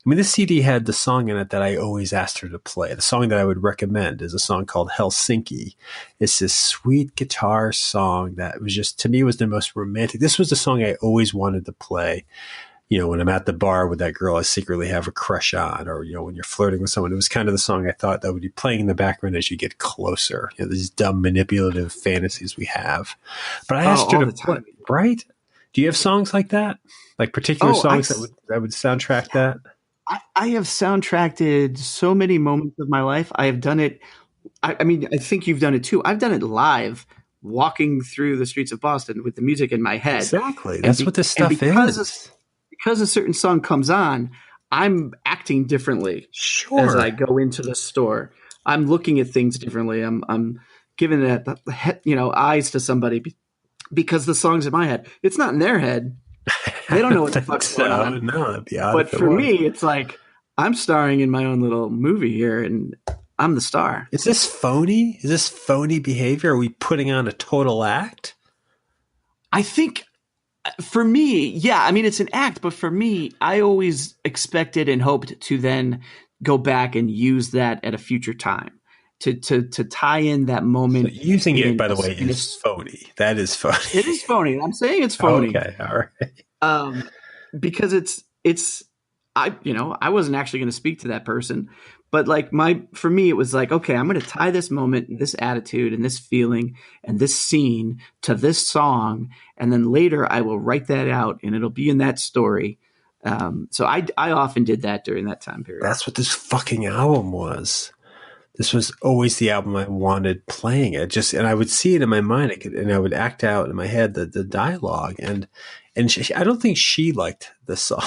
I mean, this CD had the song in it that I always asked her to play. The song that I would recommend is a song called Helsinki. It's this sweet guitar song that was just, to me, was the most romantic. This was the song I always wanted to play. When I'm at the bar with that girl I secretly have a crush on, or, when you're flirting with someone. It was kind of the song I thought that would be playing in the background as you get closer. These dumb manipulative fantasies we have. But I asked her to play, right? Do you have songs like that? Like particular songs that would soundtrack that? I have soundtracked so many moments of my life. I have done it. I mean, I think you've done it too. I've done it live, walking through the streets of Boston with the music in my head. Exactly. That's what this stuff is. Because a certain song comes on, I'm acting differently as I go into the store. I'm looking at things differently. I'm giving that, eyes to somebody because the song's in my head. It's not in their head. They don't know what the fuck's going on. No, that'd be odd. But for me, it's like I'm starring in my own little movie here, and I'm the star. Is this phony? Is this phony behavior? Are we putting on a total act? I think for me, yeah. I mean, it's an act, but for me, I always expected and hoped to then go back and use that at a future time to tie in that moment. So using it, by the way, is phony. That is phony. It is phony. I'm saying it's phony. Okay, all right. Because I wasn't actually going to speak to that person, but for me, it was like, okay, I'm going to tie this moment and this attitude and this feeling and this scene to this song. And then later I will write that out and it'll be in that story. So I often did that during that time period. That's what this fucking album was. This was always the album I wanted playing. And I would see it in my mind, and I would act out in my head the dialogue. And I don't think she liked the song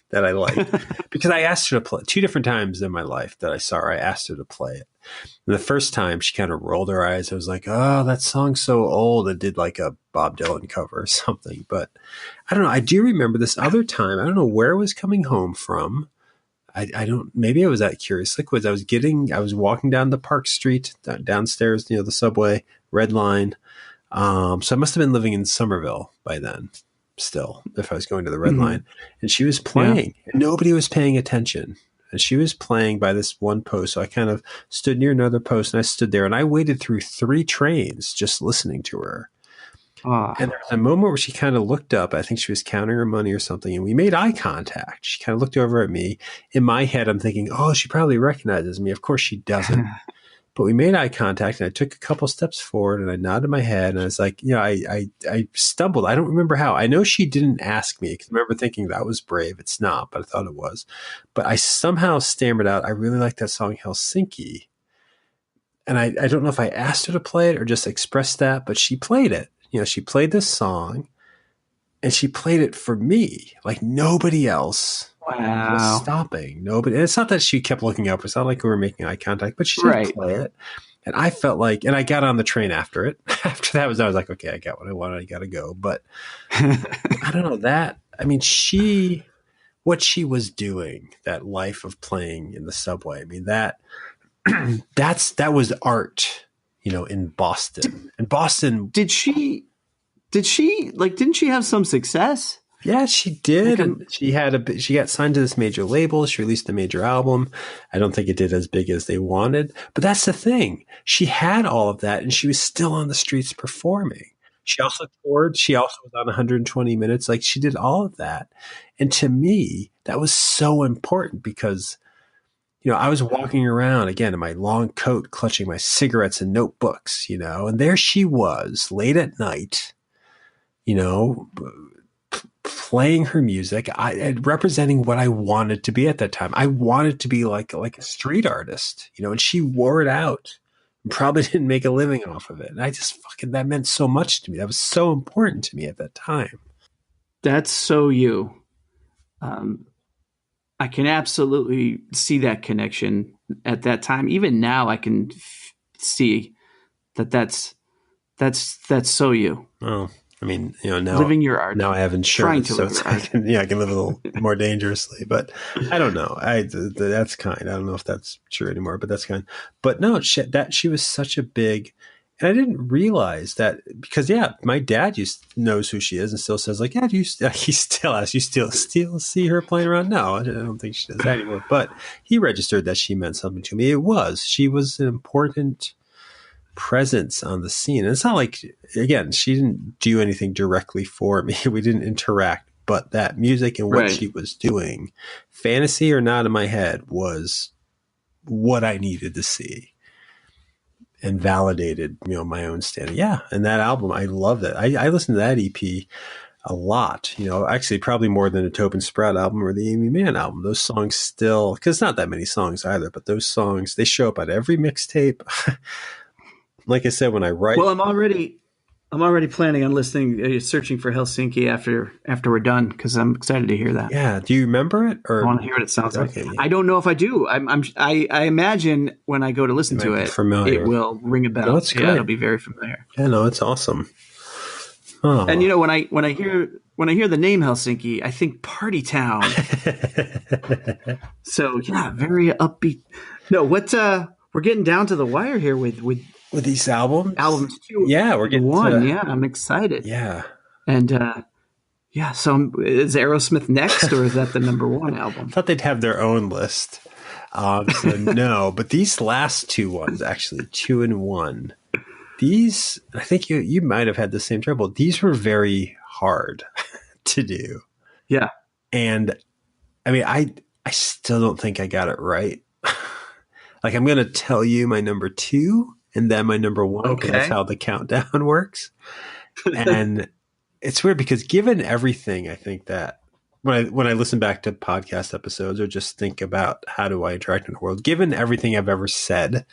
that I liked because I asked her to play 2 different times in my life that I saw her. I asked her to play it. And the first time she kind of rolled her eyes. I was like, oh, that song's so old. It did like a Bob Dylan cover or something. But I don't know. I do remember this other time. I don't know where I was coming home from. Maybe I was at Curious Liquids. I was walking down the Park Street downstairs, the subway, Red Line. So I must have been living in Somerville by then still, if I was going to the Red Line. And she was playing. And nobody was paying attention. And she was playing by this one post. So I kind of stood near another post and I stood there and I waited through 3 trains just listening to her. And there was a moment where she kind of looked up. I think she was counting her money or something. And we made eye contact. She kind of looked over at me. In my head, I'm thinking, oh, she probably recognizes me. Of course she doesn't. But we made eye contact, and I took a couple steps forward, and I nodded my head, and I was like, I stumbled. I don't remember how. I know she didn't ask me, because I remember thinking that was brave. It's not, but I thought it was. But I somehow stammered out, I really like that song Helsinki. And I don't know if I asked her to play it or just expressed that, but she played it. She played this song, and she played it for me. Like nobody else was stopping. Nobody. And it's not that she kept looking up. It's not like we were making eye contact, but she did play it. And I felt like, and I got on the train after it. After that I was like, okay, I got what I wanted. I got to go. But I don't know that. I mean, what she was doing, that life of playing in the subway. I mean, that was art, in Boston. And Boston. Didn't she have some success? Yeah, she did. And she got signed to this major label. She released a major album. I don't think it did as big as they wanted, but that's the thing. She had all of that, and she was still on the streets performing. She also toured. She also was on 120 Minutes. Like, she did all of that. And to me, that was so important because, I was walking around again in my long coat, clutching my cigarettes and notebooks, and there she was late at night, playing her music, representing what I wanted to be at that time. I wanted to be like a street artist, and she wore it out and probably didn't make a living off of it. And I just that meant so much to me. That was so important to me at that time. That's so you. I can absolutely see that connection at that time. Even now I can see that's so you. Oh, I mean, now living your art. Now I have insurance, so I can live a little more dangerously. But I don't know. That's kind. I don't know if that's true anymore, but that's kind. But no, she was such a big, and I didn't realize that because my dad knows who she is and still says like, he still asks, you still see her playing around? No, I don't think she does that anymore. But he registered that she meant something to me. She was an important presence on the scene. And it's not like, again, she didn't do anything directly for me. We didn't interact, but that music and what she was doing, fantasy or not in my head, was what I needed to see and validated, my own standing. Yeah. And that album, I love that. I listened to that EP a lot, actually probably more than a Tobin Sprout album or the Amy Mann album. Those songs still, because not that many songs either, but those songs, they show up at every mixtape. Like I said, when I write, well, I'm already planning on listening, searching for Helsinki after we're done because I'm excited to hear that. Yeah, do you remember it? Or I want to hear what it sounds like. Yeah. I don't know if I do. I imagine when I go to listen to it, it will ring a bell. No, it's good. It'll be very familiar. Yeah, no, it's awesome. Oh. And when I hear the name Helsinki, I think Party Town. So yeah, very upbeat. No, we're getting down to the wire here with these albums. Too. Yeah, we're getting one. Yeah, I'm excited. Yeah, and so is Aerosmith next, or is that the number one album? I thought they'd have their own list. So no, but these last two ones, actually 2 and 1. These, I think you might have had the same trouble. These were very hard to do. Yeah. And I mean, I still don't think I got it right. Like, I'm going to tell you my number 2 and then my number 1. Okay. That's how the countdown works. And it's weird because given everything, I think that when I listen back to podcast episodes or just think about how do I interact in the world, given everything I've ever said,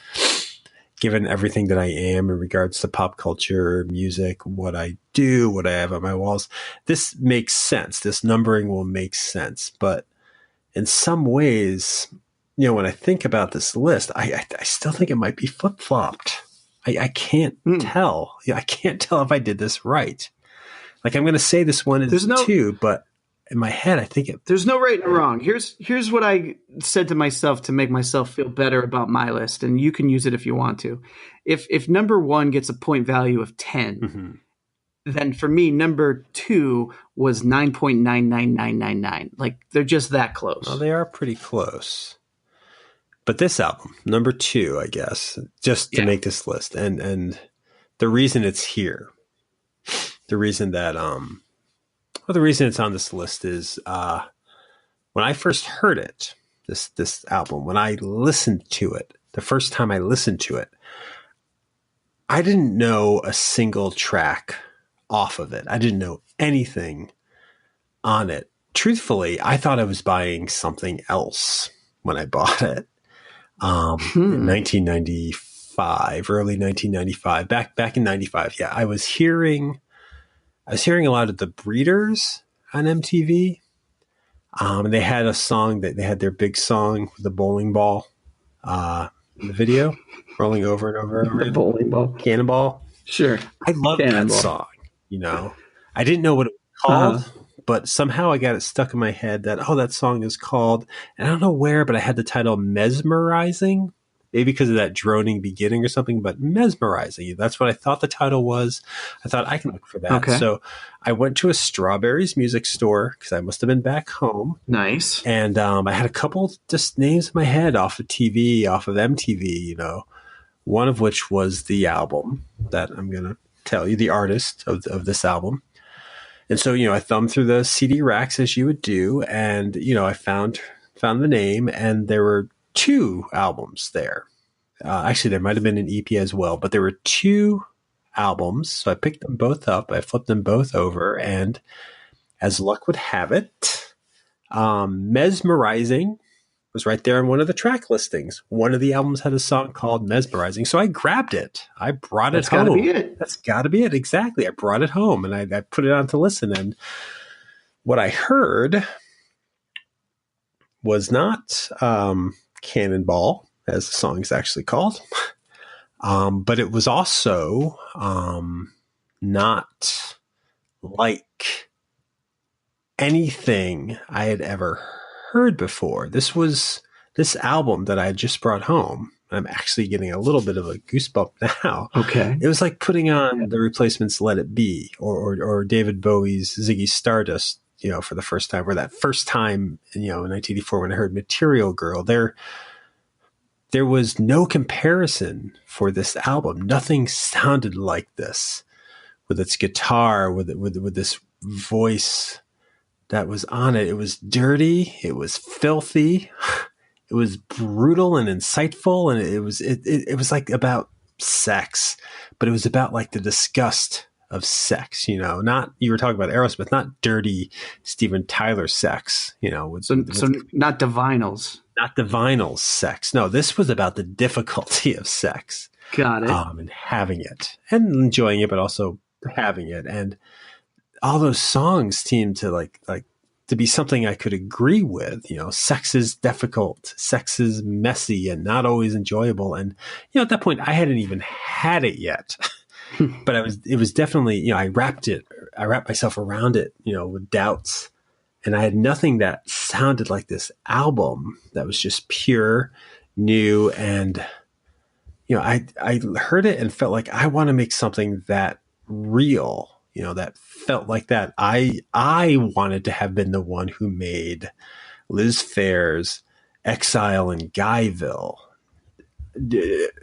given everything that I am in regards to pop culture, music, what I do, what I have on my walls, this makes sense. This numbering will make sense. But in some ways, when I think about this list, I still think it might be flip-flopped. I can't tell. I can't tell if I did this right. Like, I'm going to say this one is 2, but in my head, I think there's no right and wrong. Here's what I said to myself to make myself feel better about my list, and you can use it if you want to. If number 1 gets a point value of 10, then for me, number 2 was 9.99999. Like, they're just that close. Well, they are pretty close. But this album, number 2, I guess, just to make this list, and the reason it's here, the reason that the reason it's on this list is when I first heard it, this album, when I listened to it, the first time I listened to it, I didn't know a single track off of it. I didn't know anything on it. Truthfully, I thought I was buying something else when I bought it. In 1995, early 1995, back in 95. Yeah, I was hearing a lot of the Breeders on MTV. And they had a song that they had their big song with the bowling ball in the video rolling over and over and over. The bowling ball. Cannonball. Sure. I loved that song, you know. I didn't know what it was called, but somehow I got it stuck in my head that, that song is called, and I don't know where, but I had the title Mesmerizing, maybe because of that droning beginning or something, but Mesmerizing. That's what I thought the title was. I thought I can look for that. Okay. So I went to a Strawberries music store because I must have been back home. Nice. And I had a couple just names in my head off of TV, off of MTV, you know, one of which was the album that I'm going to tell you, the artist of this album. And so, you know, I thumbed through the CD racks as you would do, and, you know, I found the name, and there were 2 albums there. Actually, there might have been an EP as well, but there were 2 albums. So I picked them both up. I flipped them both over, and as luck would have it, Mesmerizing was right there on one of the track listings. One of the albums had a song called Mesmerizing. So I grabbed it. I brought it home. That's got to be it. That's got to be it. Exactly. I brought it home, and I put it on to listen. And what I heard was not Cannonball, as the song is actually called, but it was also not like anything I had ever heard before. This album that I had just brought home. I'm actually getting a little bit of a goosebump now. Okay. It was like putting on the Replacements' Let It Be or David Bowie's Ziggy Stardust, you know, for the first time, or that first time, you know, in 1984 when I heard Material Girl. There was no comparison for this album. Nothing sounded like this with its guitar, with this voice that was on it. It was dirty. It was filthy. It was brutal and insightful. And it was like about sex, but it was about like the disgust of sex, you know, not, you were talking about Aerosmith, not dirty Steven Tyler sex, you know. So not Divinals. Not Divinals sex. No, this was about the difficulty of sex. Got it. And having it and enjoying it, but also having it. And all those songs seemed to like to be something I could agree with. You know, sex is difficult, sex is messy and not always enjoyable. And, you know, at that point I hadn't even had it yet, but it was definitely, you know, I wrapped myself around it, you know, with doubts, and I had nothing that sounded like this album that was just pure, new. And, you know, I heard it and felt like I want to make something that real, you know, that felt like that. I wanted to have been the one who made Liz Phair's Exile in Guyville.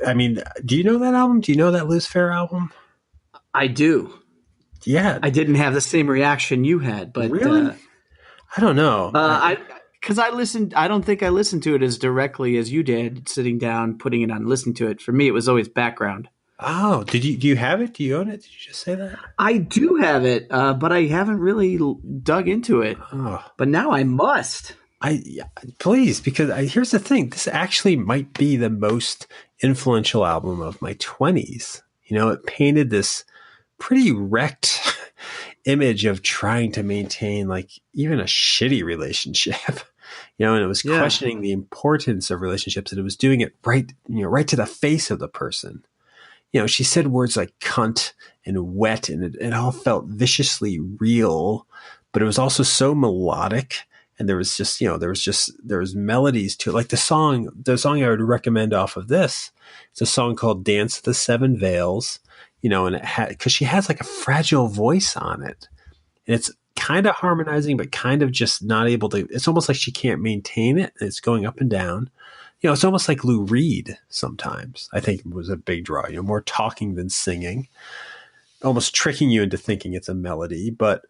I mean, do you know that album? Do you know that Liz Phair album? I do. Yeah. I didn't have the same reaction you had, but really? I don't know. Because I don't think I listened to it as directly as you did, sitting down, putting it on, listening to it. For me, it was always background. Oh, do you have it? Do you own it? Did you just say that? I do have it, but I haven't really dug into it. Oh. But now I must. Please, because here's the thing. This actually might be the most influential album of my 20s. You know, it painted this pretty wrecked image of trying to maintain like even a shitty relationship. You know, and it was questioning the importance of relationships, and it was doing it right to the face of the person. You know, she said words like cunt and wet, and it all felt viciously real, but it was also so melodic. And there was melodies to it. Like the song I would recommend off of this, it's a song called Dance of the Seven Veils, you know, and it had, cause she has like a fragile voice on it, and it's kind of harmonizing, but kind of just not able to, it's almost like she can't maintain it. It's going up and down. You know, it's almost like Lou Reed sometimes. I think it was a big draw, you know, more talking than singing, almost tricking you into thinking it's a melody. But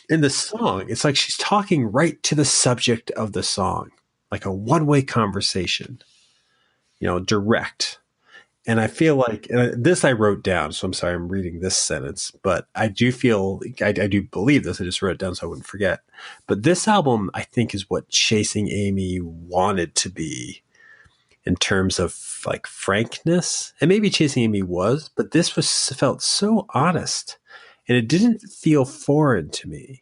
in the song, it's like she's talking right to the subject of the song, like a one-way conversation. You direct. And I feel like this I wrote down, so I'm sorry I'm reading this sentence, but I do feel, I do believe this, I just wrote it down so I wouldn't forget. But this album, I think, is what Chasing Amy wanted to be in terms of like frankness. And maybe Chasing Amy was, but this felt so honest. And it didn't feel foreign to me.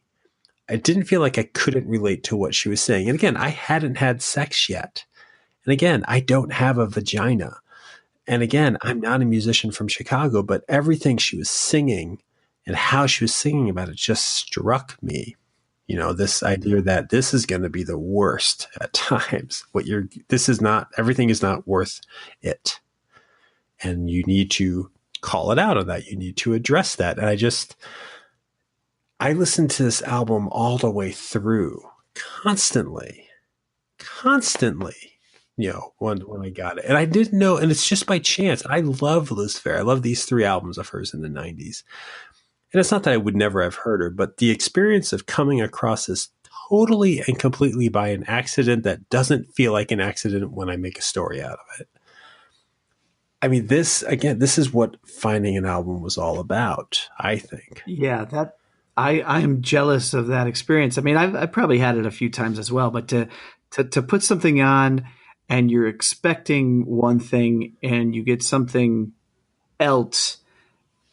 I didn't feel like I couldn't relate to what she was saying. And again, I hadn't had sex yet. And again, I don't have a vagina. And again, I'm not a musician from Chicago, but everything she was singing and how she was singing about it just struck me. This idea that this is going to be the worst at times. Everything is not worth it. And you need to call it out on that. You need to address that. And I listened to this album all the way through constantly, when I got it. And I didn't know, and it's just by chance. I love Liz Phair. I love these 3 albums of hers in the 90s. And it's not that I would never have heard her, but the experience of coming across this totally and completely by an accident that doesn't feel like an accident when I make a story out of it. I mean, this is what finding an album was all about, I think. Yeah, I am jealous of that experience. I mean, I've probably had it a few times as well, but to put something on and you're expecting one thing and you get something else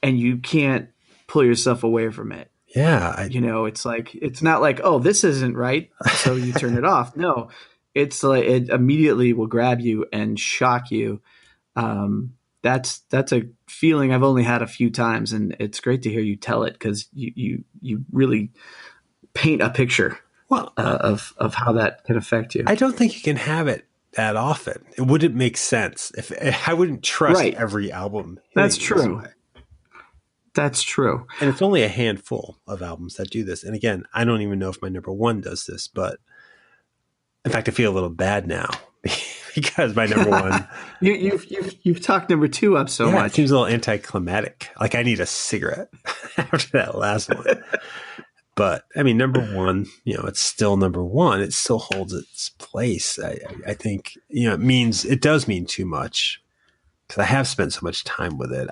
and you can't pull yourself away from it. Yeah. It's like, it's not like, oh, this isn't right, so you turn it off. No, it's like it immediately will grab you and shock you. That's a feeling I've only had a few times, and it's great to hear you tell it because you really paint a picture of how that can affect you. I don't think you can have it that often. It wouldn't make sense if I wouldn't trust every album. That's true. That's true. And it's only a handful of albums that do this. And again, I don't even know if my number 1 does this, but in fact, I feel a little bad now because my number 1, you've talked number 2 up so much. It seems a little anticlimactic. Like I need a cigarette after that last one. But I mean, number 1, it's still number 1. It still holds its place. I think, it does mean too much because I have spent so much time with it.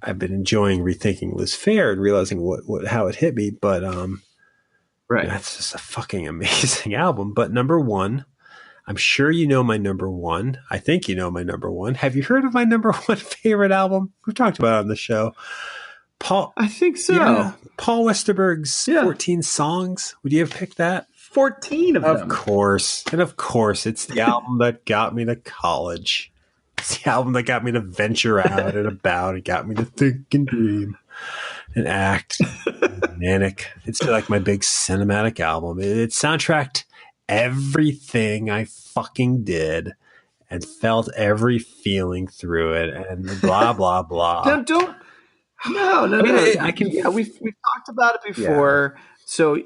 I've been enjoying rethinking Liz Phair and realizing how it hit me. But right, that's just a fucking amazing album. But number 1, I'm sure my number 1. I think my number 1. Have you heard of my number 1 favorite album? We've talked about it on the show. Paul, I think so. Yeah, Paul Westerberg's 14 songs. Would you have picked that? 14 of them. Of course. And of course, it's the album that got me to college. It's the album that got me to venture out and about. It got me to think and dream and act. Manic. It's like my big cinematic album. It soundtracked everything I fucking did and felt every feeling through it and blah, blah, blah. No. I can. Yeah, we've talked about it before, so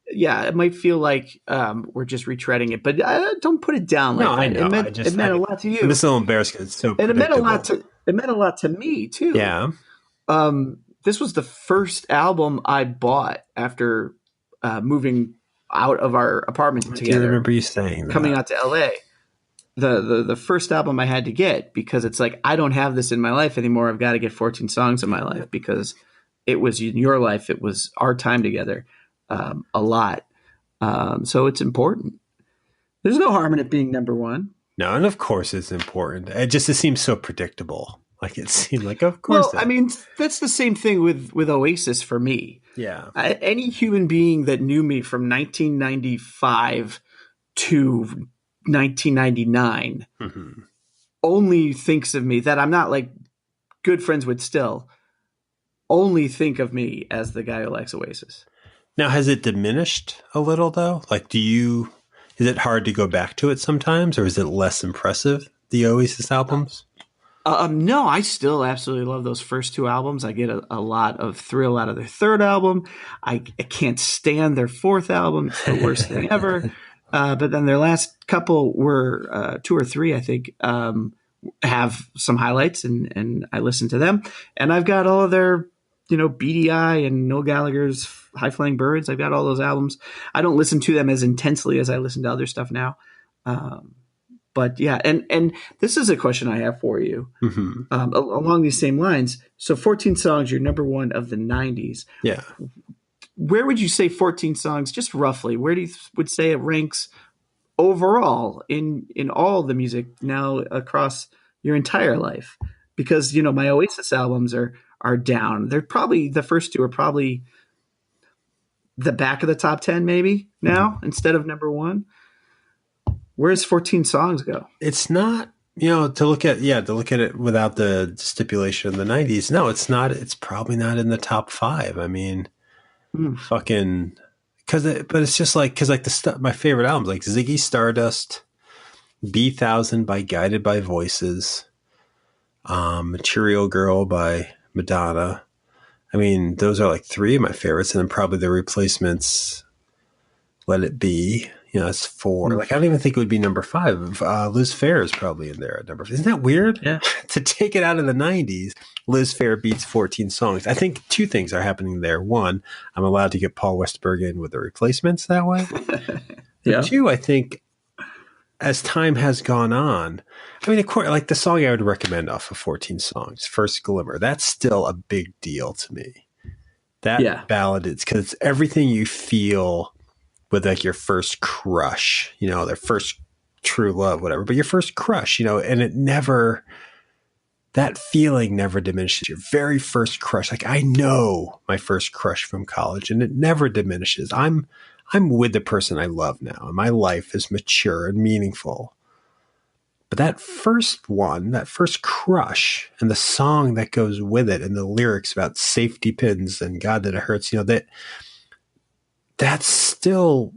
it might feel like we're just retreading it, but don't put it down like that. I know. It meant a lot to you. I'm just a little embarrassed because it's so. And it meant a lot to me too. Yeah. This was the first album I bought after moving out of our apartment together. I remember you saying that. Coming out to LA. The first album I had to get because it's like, I don't have this in my life anymore. I've got to get 14 songs in my life because it was in your life. It was our time together a lot. So it's important. There's no harm in it being number 1. No, and of course it's important. It seems so predictable. Like it seemed like, of course. Well, I mean, that's the same thing with Oasis for me. Yeah. Any human being that knew me from 1995 to 1999 only thinks of me, that I'm not like good friends with still, only think of me as the guy who likes Oasis. Now, has it diminished a little though? Like, is it hard to go back to it sometimes, or is it less impressive, the Oasis albums? No, I still absolutely love those first 2 albums. I get a lot of thrill out of their 3rd album. I can't stand their 4th album. It's the worst thing ever. But then their last couple were 2 or 3, I think, have some highlights, and I listen to them. And I've got all of their, BDI and Noel Gallagher's High Flying Birds. I've got all those albums. I don't listen to them as intensely as I listen to other stuff now. But yeah, and this is a question I have for you along these same lines. So 14 songs, you're number one of the 90s. Yeah. Where would you say 14 songs, just roughly, where do you would say it ranks overall in all the music now across your entire life? Because, you know, my Oasis albums are down. They're probably, the first two are probably the back of the top 10 maybe now instead of number one. Where's 14 songs go? It's not, you know, to look at it without the stipulation of the 90s. No, it's not. It's probably not in the top 5. I mean, fucking, but it's just like, because like the stuff, my favorite albums, like Ziggy Stardust, B-1000 by Guided by Voices, Material Girl by Madonna. I mean, those are like 3 of my favorites, and then probably the replacements, Let It Be. You know, it's 4. Like, I don't even think it would be number 5. Liz Phair is probably in there at number 5. Isn't that weird? Yeah. To take it out of the 90s, Liz Phair beats 14 songs. I think 2 things are happening there. 1, I'm allowed to get Paul Westberg in with the replacements that way. Yeah. 2, I think, as time has gone on, I mean, of course, like the song I would recommend off of 14 songs, First Glimmer, that's still a big deal to me. That ballad, it's because it's everything you feel with like your first crush, you know, their first true love, whatever, but your first crush, you know, and that feeling never diminishes. Your very first crush. Like, I know my first crush from college, and it never diminishes. I'm with the person I love now, and my life is mature and meaningful. But that first one, that first crush, and the song that goes with it, and the lyrics about safety pins and God that it hurts, you know, that's still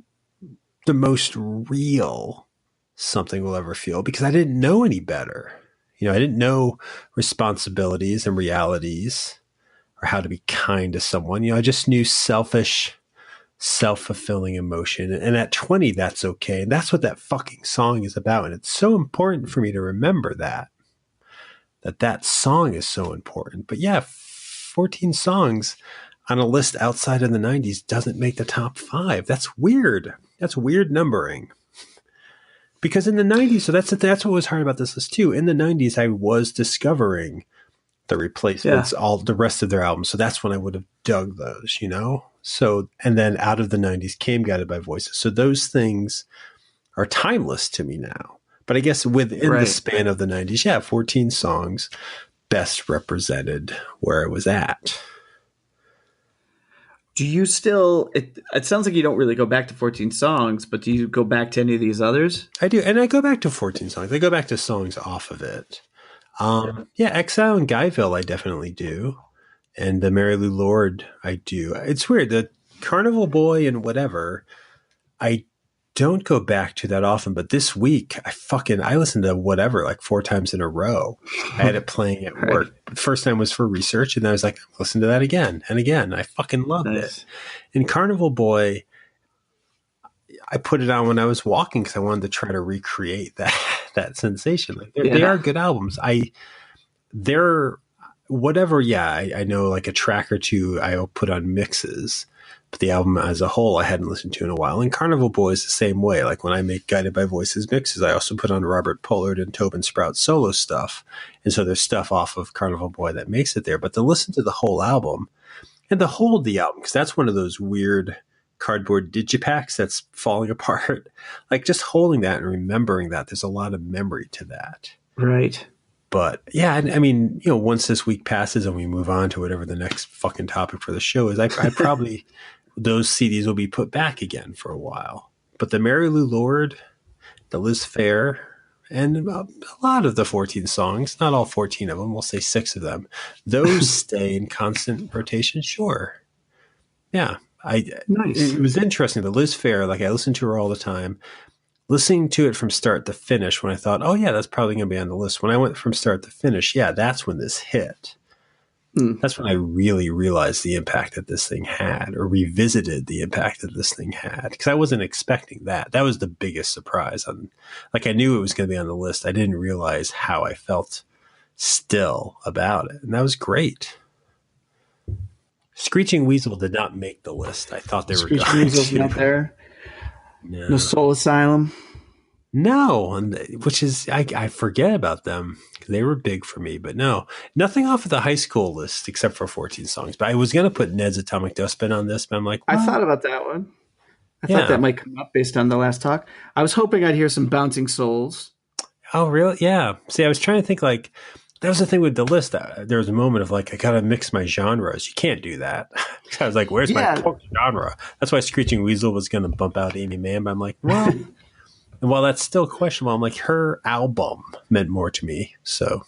the most real something we'll ever feel, because I didn't know any better. You know, I didn't know responsibilities and realities or how to be kind to someone. You know, I just knew selfish, self-fulfilling emotion. And at 20, that's okay. And that's what that fucking song is about. And it's so important for me to remember that song is so important. But yeah, 14 songs on a list outside of the 90s doesn't make the top 5. That's weird. That's weird numbering. Because in the 90s, so that's what was hard about this list too. In the 90s, I was discovering the replacements, all the rest of their albums. So that's when I would have dug those, you know? So, and then out of the 90s came Guided by Voices. So those things are timeless to me now. But I guess within the span of the 90s, 14 songs best represented where it was at. Do you still, it sounds like you don't really go back to 14 songs, but do you go back to any of these others? I do. And I go back to 14 songs. I go back to songs off of it. Exile and Guyville, I definitely do. And the Mary Lou Lord, I do. It's weird. The Carnival Boy and whatever, I don't go back to that often. But this week, I listened to whatever like 4 times in a row. I had it playing at work. The first time was for research, and I was like, listen to that again and again. I fucking loved it. And Carnival Boy, I put it on when I was walking because I wanted to try to recreate that sensation. Like they are good albums. They're whatever. Yeah, I know like a track or 2 I'll put on mixes, but the album as a whole I hadn't listened to in a while. And Carnival Boy is the same way. Like when I make Guided by Voices mixes, I also put on Robert Pollard and Tobin Sprout solo stuff. And so there's stuff off of Carnival Boy that makes it there. But to listen to the whole album and to hold the album, because that's one of those weird cardboard digipacks that's falling apart. Like just holding that and remembering that, there's a lot of memory to that. Right. But yeah, I mean, you know, once this week passes and we move on to whatever the next fucking topic for the show is, I probably, those CDs will be put back again for a while. But the Mary Lou Lord, the Liz Phair, and a lot of the 14 songs, not all 14 of them, we'll say 6 of them, those stay in constant rotation. Sure. Yeah. Nice. It was interesting. The Liz Phair, like I listened to her all the time. Listening to it from start to finish, when I thought, oh yeah, that's probably going to be on the list. When I went from start to finish, that's when this hit. That's when I really realized the impact that this thing had, or revisited the impact that this thing had, because I wasn't expecting that. That was the biggest surprise. Like I knew it was going to be on the list. I didn't realize how I felt still about it, and that was great. Screeching Weasel did not make the list. I thought they were going to. Screeching Weasel's not there. No Soul Asylum. No, which is I forget about them because they were big for me. But no, nothing off of the high school list except for 14 songs. But I was gonna put Ned's Atomic Dustbin on this, but I'm like, I well, thought about that one. I thought yeah. that might come up based on the last talk. I was hoping I'd hear some Bouncing Souls. Oh, really? Yeah. See, I was trying to think like that was the thing with the list. There was a moment of like I gotta mix my genres. You can't do that. I was like, where's my folk genre? That's why Screeching Weasel was gonna bump out Amy Mann. But I'm like, well. And while that's still questionable, I'm like, her album meant more to me. So,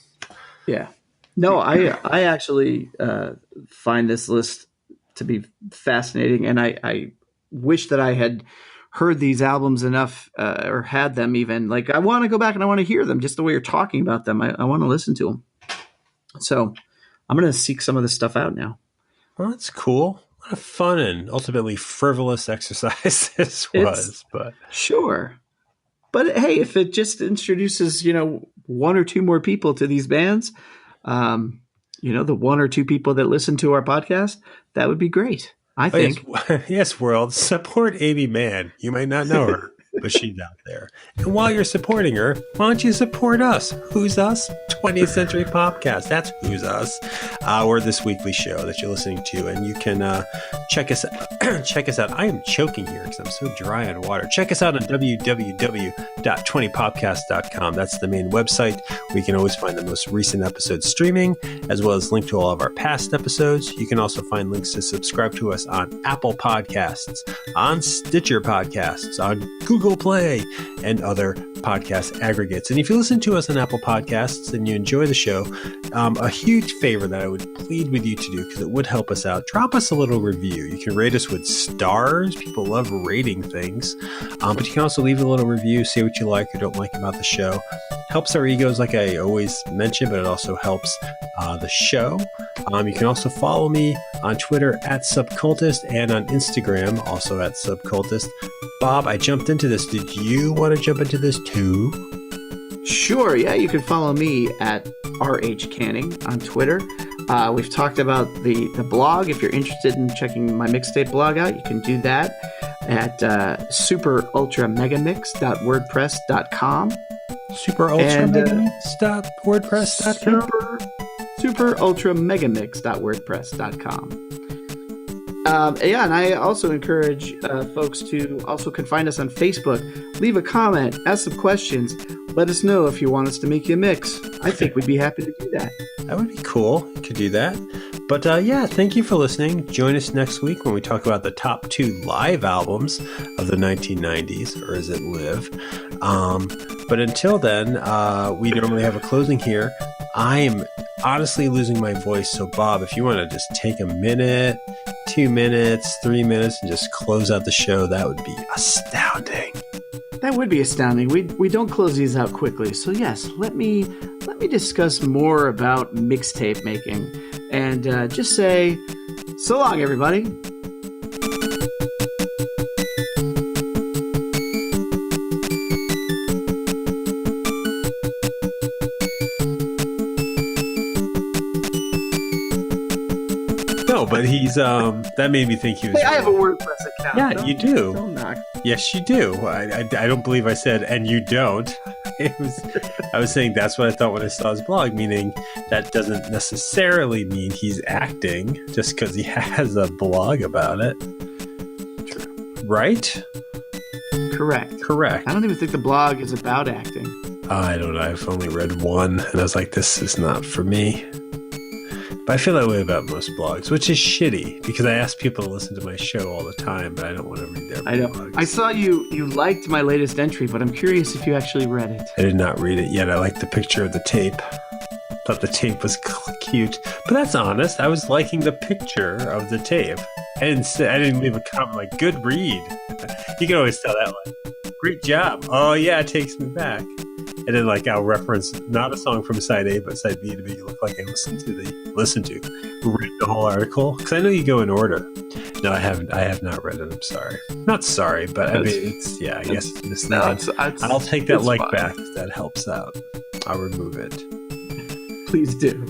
yeah. No, I actually find this list to be fascinating. And I wish that I had heard these albums enough or had them even. Like, I want to go back and I want to hear them just the way you're talking about them. I want to listen to them. So I'm going to seek some of this stuff out now. Well, that's cool. What a fun and ultimately frivolous exercise this was. But sure. But hey, if it just introduces, one or two more people to these bands, the one or two people that listen to our podcast, that would be great. I think. Yes, world, support Amy Mann. You might not know her, but she's out there. And while you're supporting her, why don't you support us? Who's us? 20th Century Popcast. That's Who's Us. We're this weekly show that you're listening to, and you can check us check us out. I am choking here because I'm so dry on water. Check us out on www.20popcast.com. That's the main website where you can always find the most recent episodes streaming, as well as link to all of our past episodes. You can also find links to subscribe to us on Apple Podcasts, on Stitcher Podcasts, on Google Play, and other podcast aggregates. And if you listen to us on Apple Podcasts and you enjoy the show, a huge favor that I would plead with you to do, because it would help us out, drop us a little review. You can rate us with stars. People love rating things. But you can also leave a little review, say what you like or don't like about the show. Helps our egos, like I always mention, but it also helps the show. You can also follow me on Twitter at Subcultist and on Instagram, also at Subcultist. Bob, I jumped into this. Did you want to jump into this too? Sure. Yeah, you can follow me at RH Canning on Twitter. We've talked about the blog. If you're interested in checking my mixtape blog out, you can do that at superultramegamix.wordpress.com. Superultramegamix.wordpress.com? Superultramegamix.wordpress.com. And I also encourage folks to also can find us on Facebook. Leave a comment, ask some questions. Let us know if you want us to make you a mix. I think we'd be happy to do that. That would be cool. You could do that. But thank you for listening. Join us next week when we talk about the top 2 live albums of the 1990s, or is it live? But until then, we normally have a closing here. I am honestly losing my voice. So Bob, if you want to just take a minute, 2 minutes, 3 minutes, and just close out the show, that would be astounding. That would be astounding. We don't close these out quickly. So yes, let me discuss more about mixtape making and just say so long, everybody. No, but he's that made me think he was. Hey, I have a WordPress account. Yeah, you do. Don't knock. Yes, you do. I don't believe I said, and you don't. I was saying that's what I thought when I saw his blog, meaning that doesn't necessarily mean he's acting just because he has a blog about it. True. Right? Correct. I don't even think the blog is about acting. I don't know. I've only read one, and I was like, this is not for me. But I feel that way about most blogs, which is shitty because I ask people to listen to my show all the time, but I don't want to read their blogs. I saw you liked my latest entry, but I'm curious if you actually read it. I did not read it yet. I liked the picture of the tape. Thought the tape was cute. But that's honest. I was liking the picture of the tape. I didn't leave a comment like, good read. You can always tell that one. Great job. Oh, yeah, it takes me back. And then, I'll reference not a song from side A, but side B to make it look like I listened to, read the whole article. Because I know you go in order. No, I haven't. I have not read it. I'm sorry. Not sorry, but I mean, I guess it's misleading. I'll take that back if that helps out. I'll remove it. Please do.